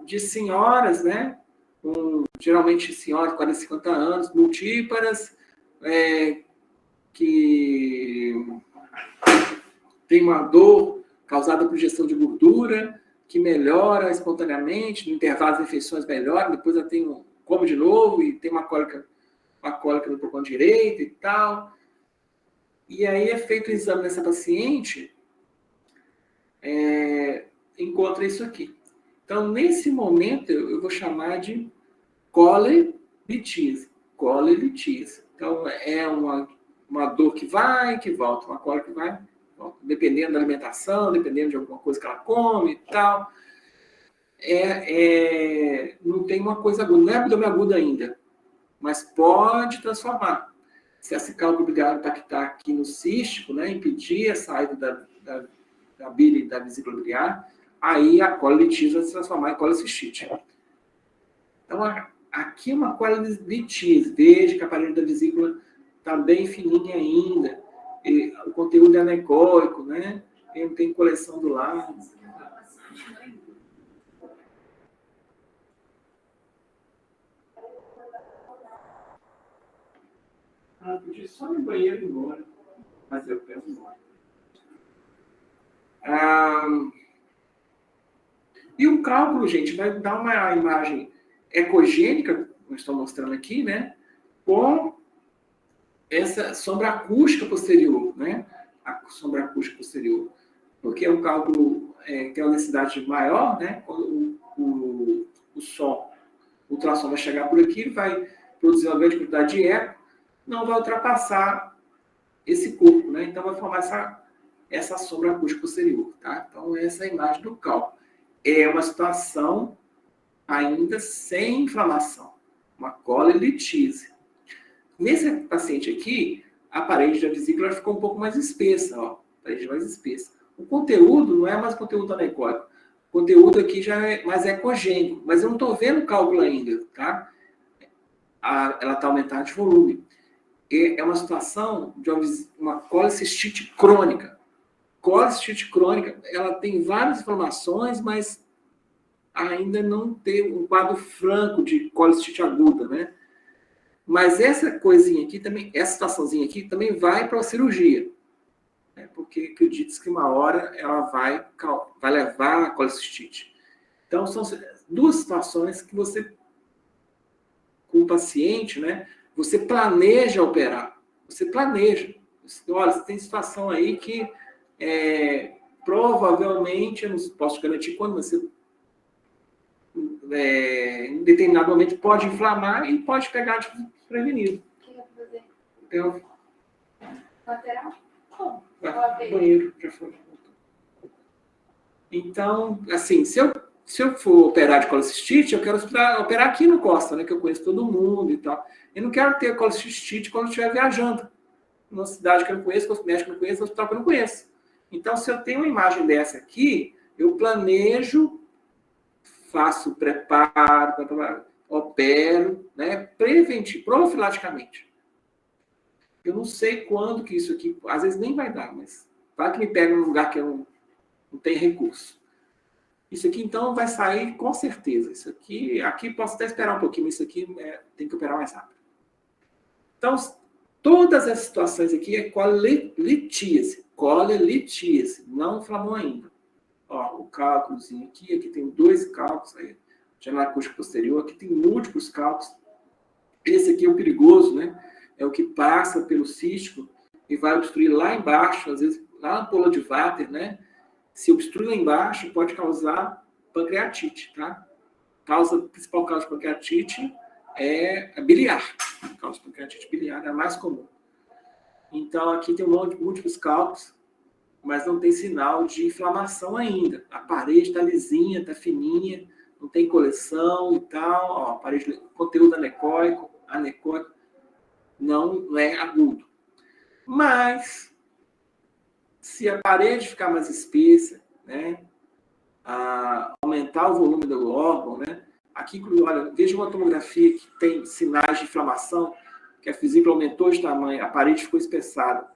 de senhoras, né, geralmente senhoras de 40, 50 anos, multíparas, que tem uma dor causada por ingestão de gordura, que melhora espontaneamente, no intervalo das refeições melhora, depois ela come de novo e tem uma cólica no pulmão direito e tal. E aí é feito o exame nessa paciente, encontra isso aqui. Então, nesse momento, eu vou chamar de colelitise. Colelitise. Então, é uma dor que vai e que volta, uma cólica que vai, dependendo da alimentação, dependendo de alguma coisa que ela come e tal. Não tem uma coisa aguda, não é abdômen agudo ainda, mas pode transformar. Se esse cálculo biliar impactar aqui no cístico, né, impedir a saída da bile da vesícula biliar, aí a colelitise vai se transformar em colecistite. Então, aqui é uma colelitise. Veja que a parede da vesícula está bem fininha ainda. O conteúdo é anecoico, né? Tem coleção do lado. Podia ir só no banheiro e ir embora. Mas eu quero ir embora. E o cálculo, gente, vai dar uma imagem ecogênica, como estou mostrando aqui, né? Com essa sombra acústica posterior, né? A sombra acústica posterior. Porque é um cálculo que tem uma densidade maior, né? Quando o ultrassom vai chegar por aqui, ele vai produzir uma grande quantidade de eco, não vai ultrapassar esse corpo, né? né? Então vai formar essa sombra acústica posterior, tá? Então essa é a imagem do cálculo. É uma situação ainda sem inflamação, uma colelitise. Nesse paciente aqui, a parede da vesícula ficou um pouco mais espessa, ó, a parede mais espessa. O conteúdo não é mais conteúdo anecoico, o conteúdo aqui já é mais ecogênico, mas eu não estou vendo o cálculo ainda, tá? Ela está aumentando de volume. É uma situação de uma colecistite crônica. Colecistite crônica, ela tem várias inflamações, mas ainda não tem um quadro franco de colecistite aguda, né? Mas essa coisinha aqui também, essa situaçãozinha aqui também vai para a cirurgia, né? Porque acredita-se que uma hora ela vai levar a colecistite. Então, são duas situações que você, com o paciente, né? Você planeja operar. Você planeja. Olha, você tem situação aí que provavelmente, eu não posso garantir quando, mas você em determinado momento pode inflamar e pode pegar desprevenido. O que vai fazer? Então, Lateral? Como? banheiro, já foi. Então, assim, se eu for operar de colecistite, eu quero operar aqui no Costa, né, que eu conheço todo mundo e tal. Eu não quero ter colecistite quando eu estiver viajando. Numa cidade que eu não conheço, com os médicos que eu não conheço, no hospital que eu não conheço. Então, se eu tenho uma imagem dessa aqui, eu planejo, faço preparo, opero, né, preventivo, profilaticamente. Eu não sei quando que isso aqui, às vezes nem vai dar, mas vai que me pega num lugar que eu não tenho recurso. Isso aqui, então, vai sair com certeza. Isso aqui posso até esperar um pouquinho, mas isso aqui tem que operar mais rápido. Então, todas as situações aqui é colelitíase, não inflamou ainda. Ó, o cálculozinho aqui tem 2 cálculos aí, janela acústica posterior, aqui tem múltiplos cálculos. Esse aqui é o perigoso, né? É o que passa pelo cístico e vai obstruir lá embaixo, às vezes lá na ampola de Vater, né? Se obstrui lá embaixo, pode causar pancreatite, tá? Principal causa de pancreatite é a biliar. A causa de pancreatite biliar é a mais comum. Então, aqui tem múltiplos cálculos, mas não tem sinal de inflamação ainda. A parede está lisinha, está fininha, não tem coleção e tal. Ó, a parede, conteúdo anecoico, não é agudo. Mas, se a parede ficar mais espessa, né, aumentar o volume do órgão, né, aqui, olha, veja uma tomografia que tem sinais de inflamação, que a vesícula aumentou de tamanho, a parede ficou espessada,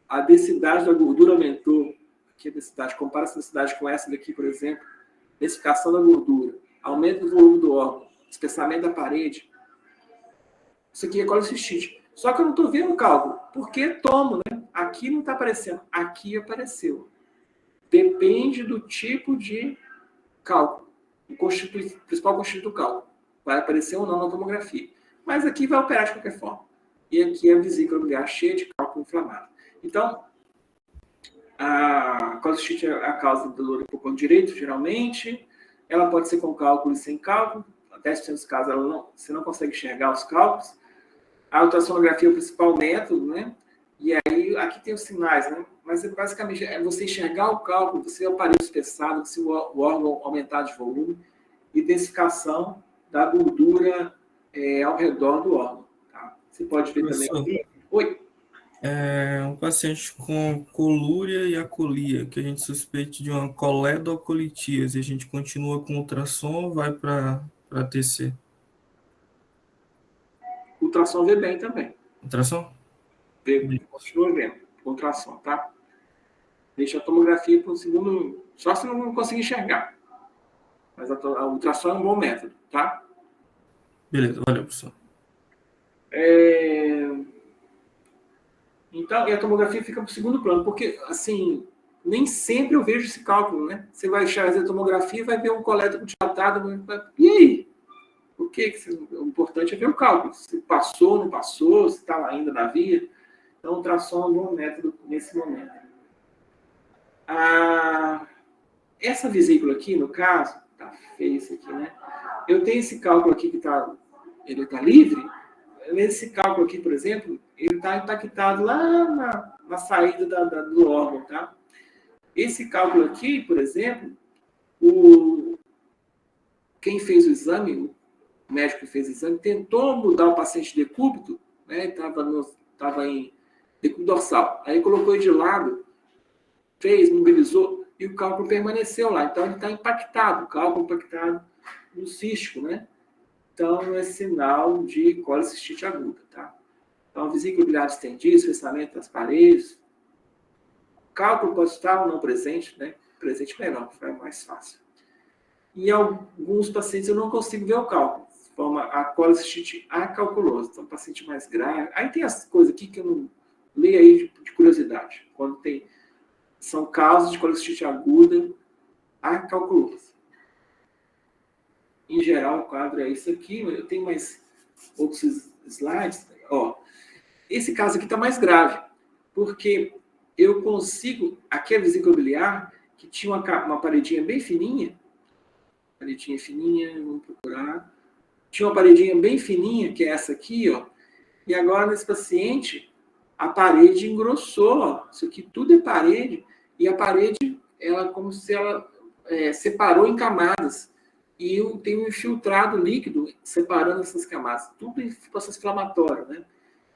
a densidade da gordura aumentou, aqui a densidade, compara essa densidade com essa daqui, por exemplo, densificação da gordura, aumento do volume do órgão, espessamento da parede, isso aqui é colecistite. Só que eu não estou vendo o cálculo, porque tomo, né? Aqui não está aparecendo, aqui apareceu. Depende do tipo de cálculo, o principal constituinte do cálculo. Vai aparecer ou não na tomografia. Mas aqui vai operar de qualquer forma. E aqui é a vesícula biliar cheia de cálculo inflamado. Então, a colecistite é a causa do dor do pulmão direito, geralmente. Ela pode ser com cálculo e sem cálculo. Até 10% dos casos você não consegue enxergar os cálculos. A ultrassonografia é o principal método, né? E aí, aqui tem os sinais, né? Mas basicamente é você enxergar o cálculo, você o aparelho espessado, se o órgão aumentar de volume, e densificação da gordura ao redor do órgão. Tá? Você pode ver também aqui. Oi? Um paciente com colúria e acolia, que a gente suspeita de uma coledocolitíase, a gente continua com ultrassom ou vai para TC? Ultrassom vê bem também. Ultrassom? Continua vendo. Ultrassom, tá? Deixa a tomografia para o segundo. Só se não conseguir enxergar. Mas a ultrassom é um bom método, tá? Beleza, valeu, professor. Então, e a tomografia fica para o segundo plano, porque, assim, nem sempre eu vejo esse cálculo, né? Você vai fazer a tomografia e vai ver um colédoco dilatado. E aí? O importante é ver o cálculo. Se passou, não passou, se está ainda na via. Então, o ultrassom é um bom método nesse momento. Essa vesícula aqui, no caso, tá feio isso aqui, né? Eu tenho esse cálculo aqui que ele está livre. Nesse cálculo aqui, por exemplo, ele está impactado lá na saída do órgão, tá? Esse cálculo aqui, por exemplo, quem fez o exame, o médico que fez o exame, tentou mudar o paciente de decúbito, né? Estava em decúbito dorsal. Aí colocou ele de lado, mobilizou, e o cálculo permaneceu lá. Então, ele está impactado, o cálculo impactado no cístico, né? Então, é sinal de colicistite aguda, tá? Então, vesícula biliar distendida, espessamento das paredes. O cálculo pode estar ou não presente, né? Presente melhor, é mais fácil. Em alguns pacientes eu não consigo ver o cálculo, forma a colicistite acalculosa. Então, paciente mais grave. Aí tem as coisas aqui que eu não leio aí de curiosidade. Quando são causas de colicistite aguda acalculosa. Em geral, o quadro é isso aqui. Eu tenho mais outros slides. Ó, esse caso aqui está mais grave, porque eu consigo... Aqui é a vesícula biliar, que tinha uma paredinha bem fininha. Paredinha fininha, vamos procurar. Tinha uma paredinha bem fininha, que é essa aqui, ó. E agora, nesse paciente, a parede engrossou, ó. Isso aqui tudo é parede. E a parede, ela como se ela separou em camadas. E tem um infiltrado líquido separando essas camadas. Tudo em processo inflamatório, né?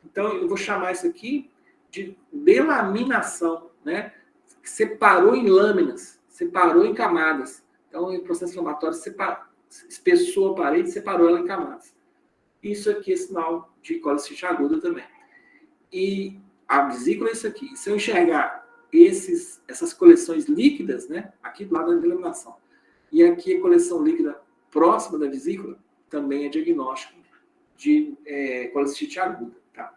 Então, eu vou chamar isso aqui de delaminação, né? Separou em lâminas, separou em camadas. Então, em processo inflamatório, espessou a parede e separou ela em camadas. Isso aqui é sinal de colicistite aguda também. E a vesícula é isso aqui. Se eu enxergar essas coleções líquidas, né? Aqui do lado da delaminação. E aqui a coleção líquida próxima da vesícula também é diagnóstico de colicistite aguda. Tá?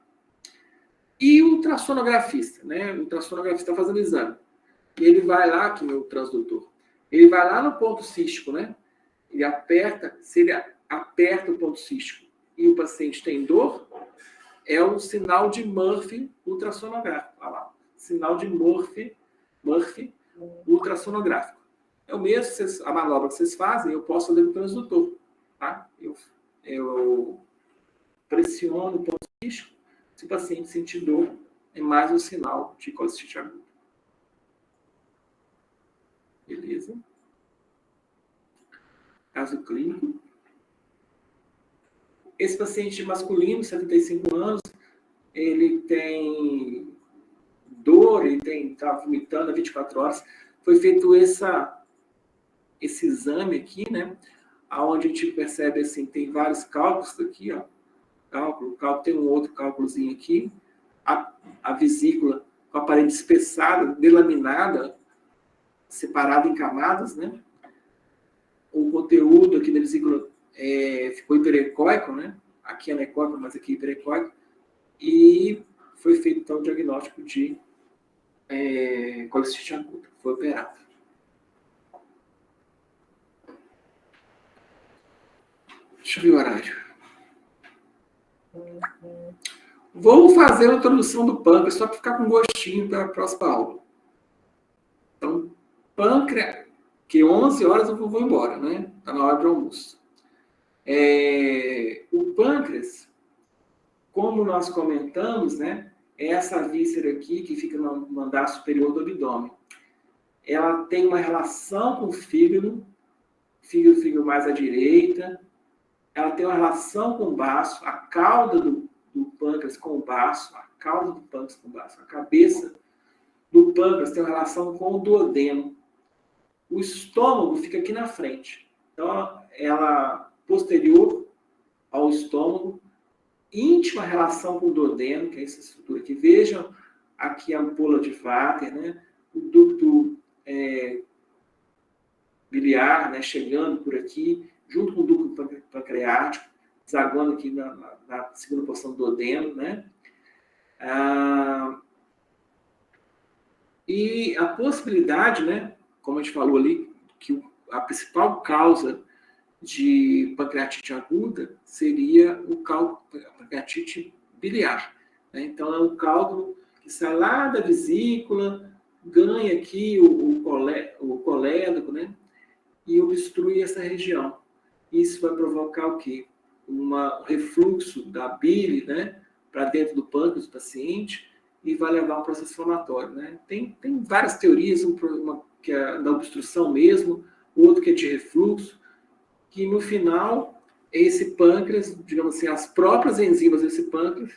E o ultrassonografista, né? O ultrassonografista está fazendo o exame. E ele vai lá, aqui no transdutor, ele vai lá no ponto cístico, né? Ele aperta, se ele aperta o ponto cístico e o paciente tem dor, é um sinal de Murphy ultrassonográfico. Olha lá, sinal de Murphy ultrassonográfico. É o mesmo, a manobra que vocês fazem, eu posso fazer no transdutor. Tá? Eu pressiono o ponto cístico, se o paciente sentir dor, é mais um sinal de colicistite aguda. Beleza? Caso clínico. Esse paciente masculino, 75 anos, ele tem dor, ele está vomitando há 24 horas. Foi feito esse exame aqui, né? Onde a gente percebe assim, tem vários cálculos aqui, ó. Cálculo, tem um outro cálculozinho aqui. A vesícula com a parede espessada, delaminada, separada em camadas, né? O conteúdo aqui da vesícula ficou hiperecóico, né? Aqui é anecoico, mas aqui é hiperecóico. E foi feito, então, o diagnóstico de colicistite aguda. Foi operado. Deixa eu ver o horário. Vou fazer a introdução do pâncreas, só para ficar com gostinho para a próxima aula. Então, pâncreas, que 11 horas eu vou embora, né? Está na hora de almoço. O pâncreas, como nós comentamos, né? É essa víscera aqui, que fica no andar superior do abdômen. Ela tem uma relação com o fígado mais à direita. Ela tem uma relação com o baço, a cauda do pâncreas com o baço, a cauda do pâncreas com o baço, a cabeça do pâncreas tem uma relação com o duodeno. O estômago fica aqui na frente. Então, ela posterior ao estômago, íntima relação com o duodeno, que é essa estrutura aqui. Vejam aqui a ampola de Vater, né? O ducto biliar, né? Chegando por aqui, junto com o ducto pancreático, desaguando aqui na segunda porção do duodeno, né? E a possibilidade, né? Como a gente falou ali, que a principal causa de pancreatite aguda seria o cálculo pancreatite biliar. Né? Então, é um cálculo que sai lá da vesícula, ganha aqui o colédoco, né? E obstrui essa região. Isso vai provocar o quê? Um refluxo da bile, né? para dentro do pâncreas do paciente e vai levar a um processo inflamatório, né? Tem várias teorias, uma que é da obstrução mesmo, outro que é de refluxo, que no final esse pâncreas, digamos assim, as próprias enzimas desse pâncreas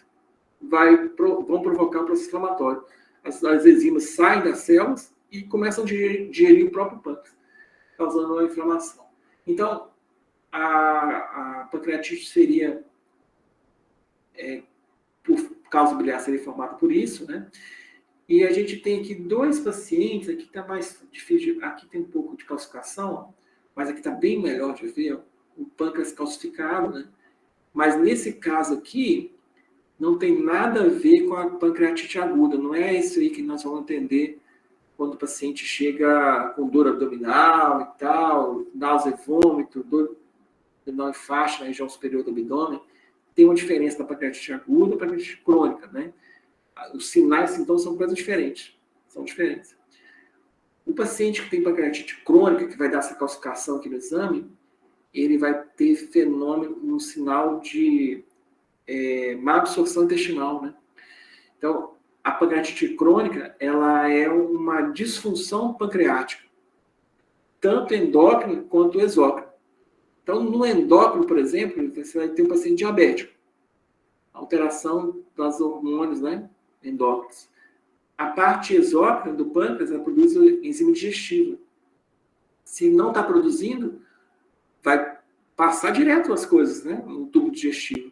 vão provocar um processo inflamatório. As enzimas saem das células e começam a digerir o próprio pâncreas, causando uma inflamação. Então, a pancreatite seria, por causa biliar, seria formada por isso, né? E a gente tem aqui 2 pacientes, aqui está mais difícil, aqui tem um pouco de calcificação, mas aqui está bem melhor de ver, ó, o pâncreas calcificado, né? Mas nesse caso aqui, não tem nada a ver com a pancreatite aguda, não é isso aí que nós vamos entender quando o paciente chega com dor abdominal e tal, náusea e vômito, dor abdominal e faixa na região superior do abdômen. Tem uma diferença da pancreatite aguda e pancreatite crônica, né? Os sinais e sintomas são coisas diferentes. São diferentes. O paciente que tem pancreatite crônica, que vai dar essa calcificação aqui no exame, ele vai ter fenômeno, um sinal de má absorção intestinal, né? Então, a pancreatite crônica, ela é uma disfunção pancreática, tanto endócrina quanto exócrina. Então, no endócrino, por exemplo, você vai ter um paciente diabético, alteração dos hormônios, né, endócrinos. A parte exócrina do pâncreas, ela produz enzima digestiva. Se não está produzindo, vai passar direto as coisas, né, no tubo digestivo.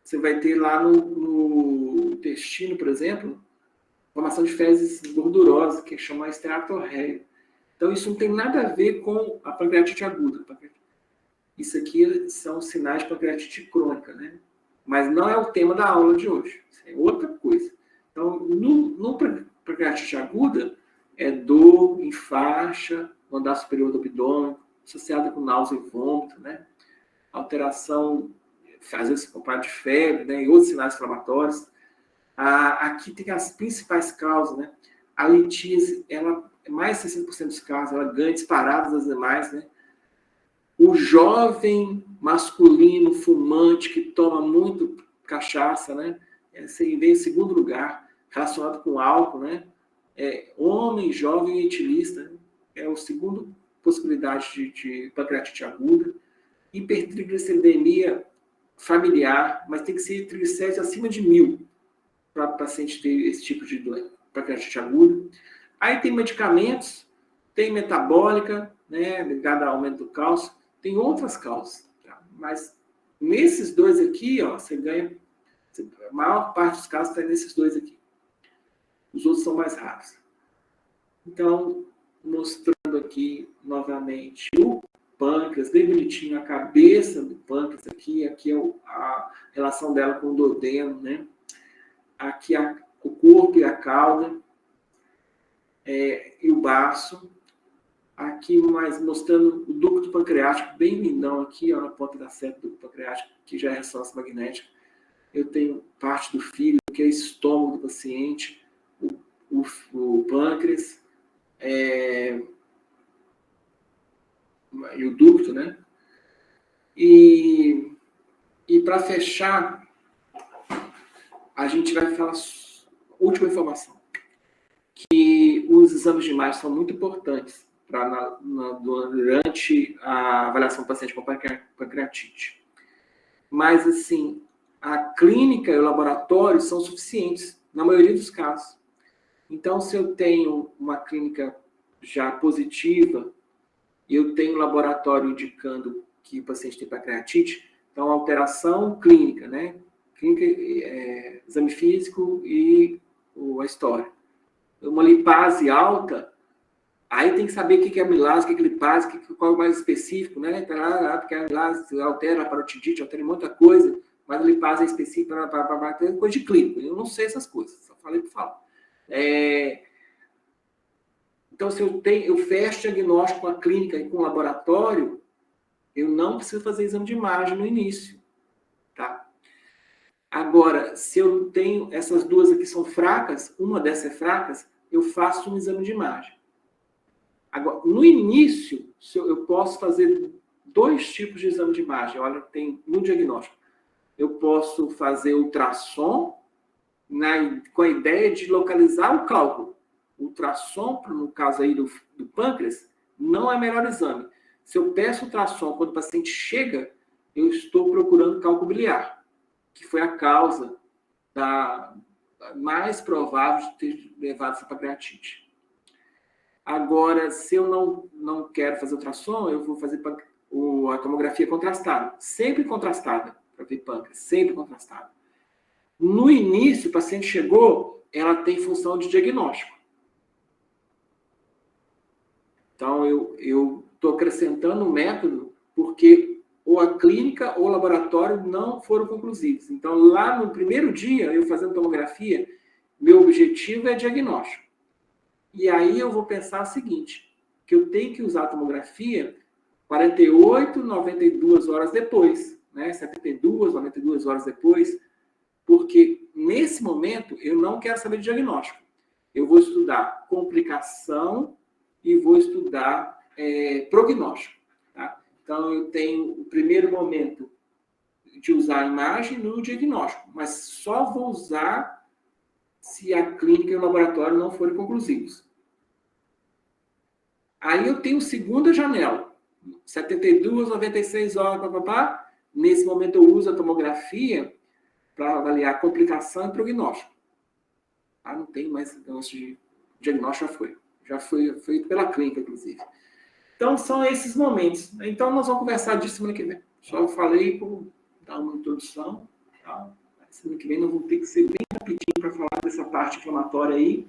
Você vai ter lá no intestino, por exemplo, formação de fezes gordurosas, que chama esteatorreia. Então, isso não tem nada a ver com a pancreatite aguda. Isso aqui são sinais de pancreatite crônica, né? Mas não é o tema da aula de hoje. Isso é outra coisa. Então, no pancreatite aguda, é dor em faixa, no andar superior do abdômen, associada com náusea e vômito, né? Alteração, às vezes acompanhada de febre, né? E outros sinais inflamatórios. Aqui tem as principais causas, né? A litíase, ela, mais de 60% dos casos, ela ganha disparadas das demais, né? O jovem masculino fumante que toma muito cachaça, né? Esse vem em segundo lugar, relacionado com álcool, né? Homem jovem etilista, né? É a segunda possibilidade de pancreatite aguda. Hipertrigliceridemia familiar, mas tem que ser triglicéridos acima de 1000 para o paciente ter esse tipo de doença, pancreatite aguda. Aí tem medicamentos, tem metabólica, né, ligada ao aumento do cálcio, tem outras causas, tá? Mas nesses 2 aqui, ó, você ganha, a maior parte dos casos está nesses 2 aqui. Os outros são mais raros. Então, mostrando aqui novamente o pâncreas, bem bonitinho, a cabeça do pâncreas aqui é a relação dela com o duodeno, né? Aqui o corpo e a cauda, e o baço. Aqui mais mostrando o ducto pancreático, bem lindão aqui, ó, na ponta da seta do ducto pancreático, que já é ressonância magnética. Eu tenho parte do fígado, que é estômago do paciente, o pâncreas, e o ducto, né? E para fechar, a gente vai falar, última informação, que os exames de imagem são muito importantes durante a avaliação do paciente com pancreatite. Mas, assim, a clínica e o laboratório são suficientes, na maioria dos casos. Então, se eu tenho uma clínica já positiva, eu tenho um laboratório indicando que o paciente tem pancreatite, então, alteração clínica, né? Clínica, exame físico e a história. Uma lipase alta, aí tem que saber o que é amilase, o que é lipase, qual é o mais específico, né? Porque a amilase altera a parotidite, altera muita coisa, mas a lipase é específica para coisa de clínico. Eu não sei essas coisas, só falei por falar. Então, se eu fecho diagnóstico com a clínica e com o laboratório, eu não preciso fazer exame de imagem no início, tá? Agora, se eu tenho essas 2 aqui são fracas, uma dessas é fracas, eu faço um exame de imagem. Agora, no início, eu posso fazer 2 tipos de exame de imagem. Olha, tem no diagnóstico. eu posso fazer ultrassom com a ideia de localizar o cálculo. O ultrassom, no caso aí do pâncreas, não é o melhor exame. Se eu peço ultrassom quando o paciente chega, eu estou procurando cálculo biliar, que foi a causa mais provável de ter levado essa pancreatite. Agora, se eu não quero fazer ultrassom, eu vou fazer a tomografia contrastada, sempre contrastada, para ver pâncreas, sempre contrastada. No início, o paciente chegou, ela tem função de diagnóstico. Então, eu estou acrescentando um método porque ou a clínica ou o laboratório não foram conclusivos. Então, lá no primeiro dia, eu fazendo tomografia, meu objetivo é diagnóstico. E aí eu vou pensar o seguinte, que eu tenho que usar a tomografia 48, 92 horas depois, né? 72, 92 horas depois, porque nesse momento eu não quero saber de diagnóstico. Eu vou estudar complicação e vou estudar prognóstico. Tá? Então, eu tenho o primeiro momento de usar a imagem no diagnóstico, mas só vou usar se a clínica e o laboratório não forem conclusivos. Aí eu tenho segunda janela, 72, 96 horas, papapá. Nesse momento eu uso a tomografia para avaliar complicação e prognóstico. Não tem mais negócio de diagnóstico, já foi feito pela clínica, inclusive. Então, são esses momentos. Então, nós vamos conversar disso semana que vem. Só falei por dar uma introdução. Tá? Semana que vem nós vamos ter que ser bem rapidinho para falar dessa parte inflamatória aí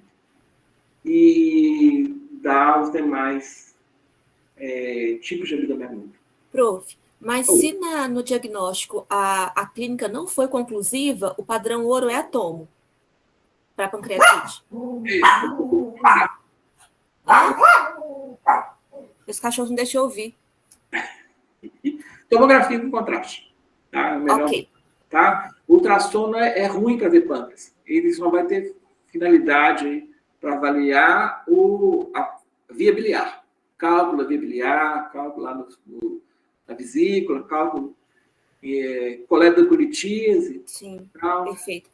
e dar os demais tipos de abdominal. Prof, mas se no diagnóstico a clínica não foi conclusiva, o padrão ouro é a tomo para pancreatite. Esse cachorro não deixa eu ouvir. Tomografia com contraste. Tá? Melhor, ok. Tá? O ultrassom é ruim para ver pâncreas. Ele só vai ter finalidade para avaliar a via biliar. Cálculo da via biliar, cálculo lá na vesícula, cálculo coleta da colitíase. Sim, tal. perfeito.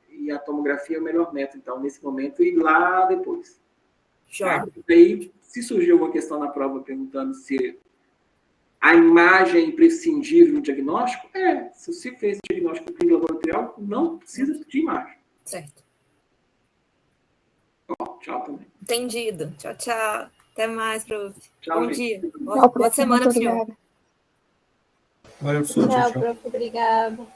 E a tomografia é o melhor método, então, nesse momento, e lá depois. Joia. Aí, se surgir alguma questão na prova perguntando se a imagem é imprescindível no diagnóstico, se você fez diagnóstico clínico laboratorial, não precisa de imagem. Certo. Tchau também. Entendido. Tchau, tchau. Até mais, prof. Tchau, Bom gente. dia. Boa semana, senhor. Valeu, professor. Tchau, prof. Obrigada.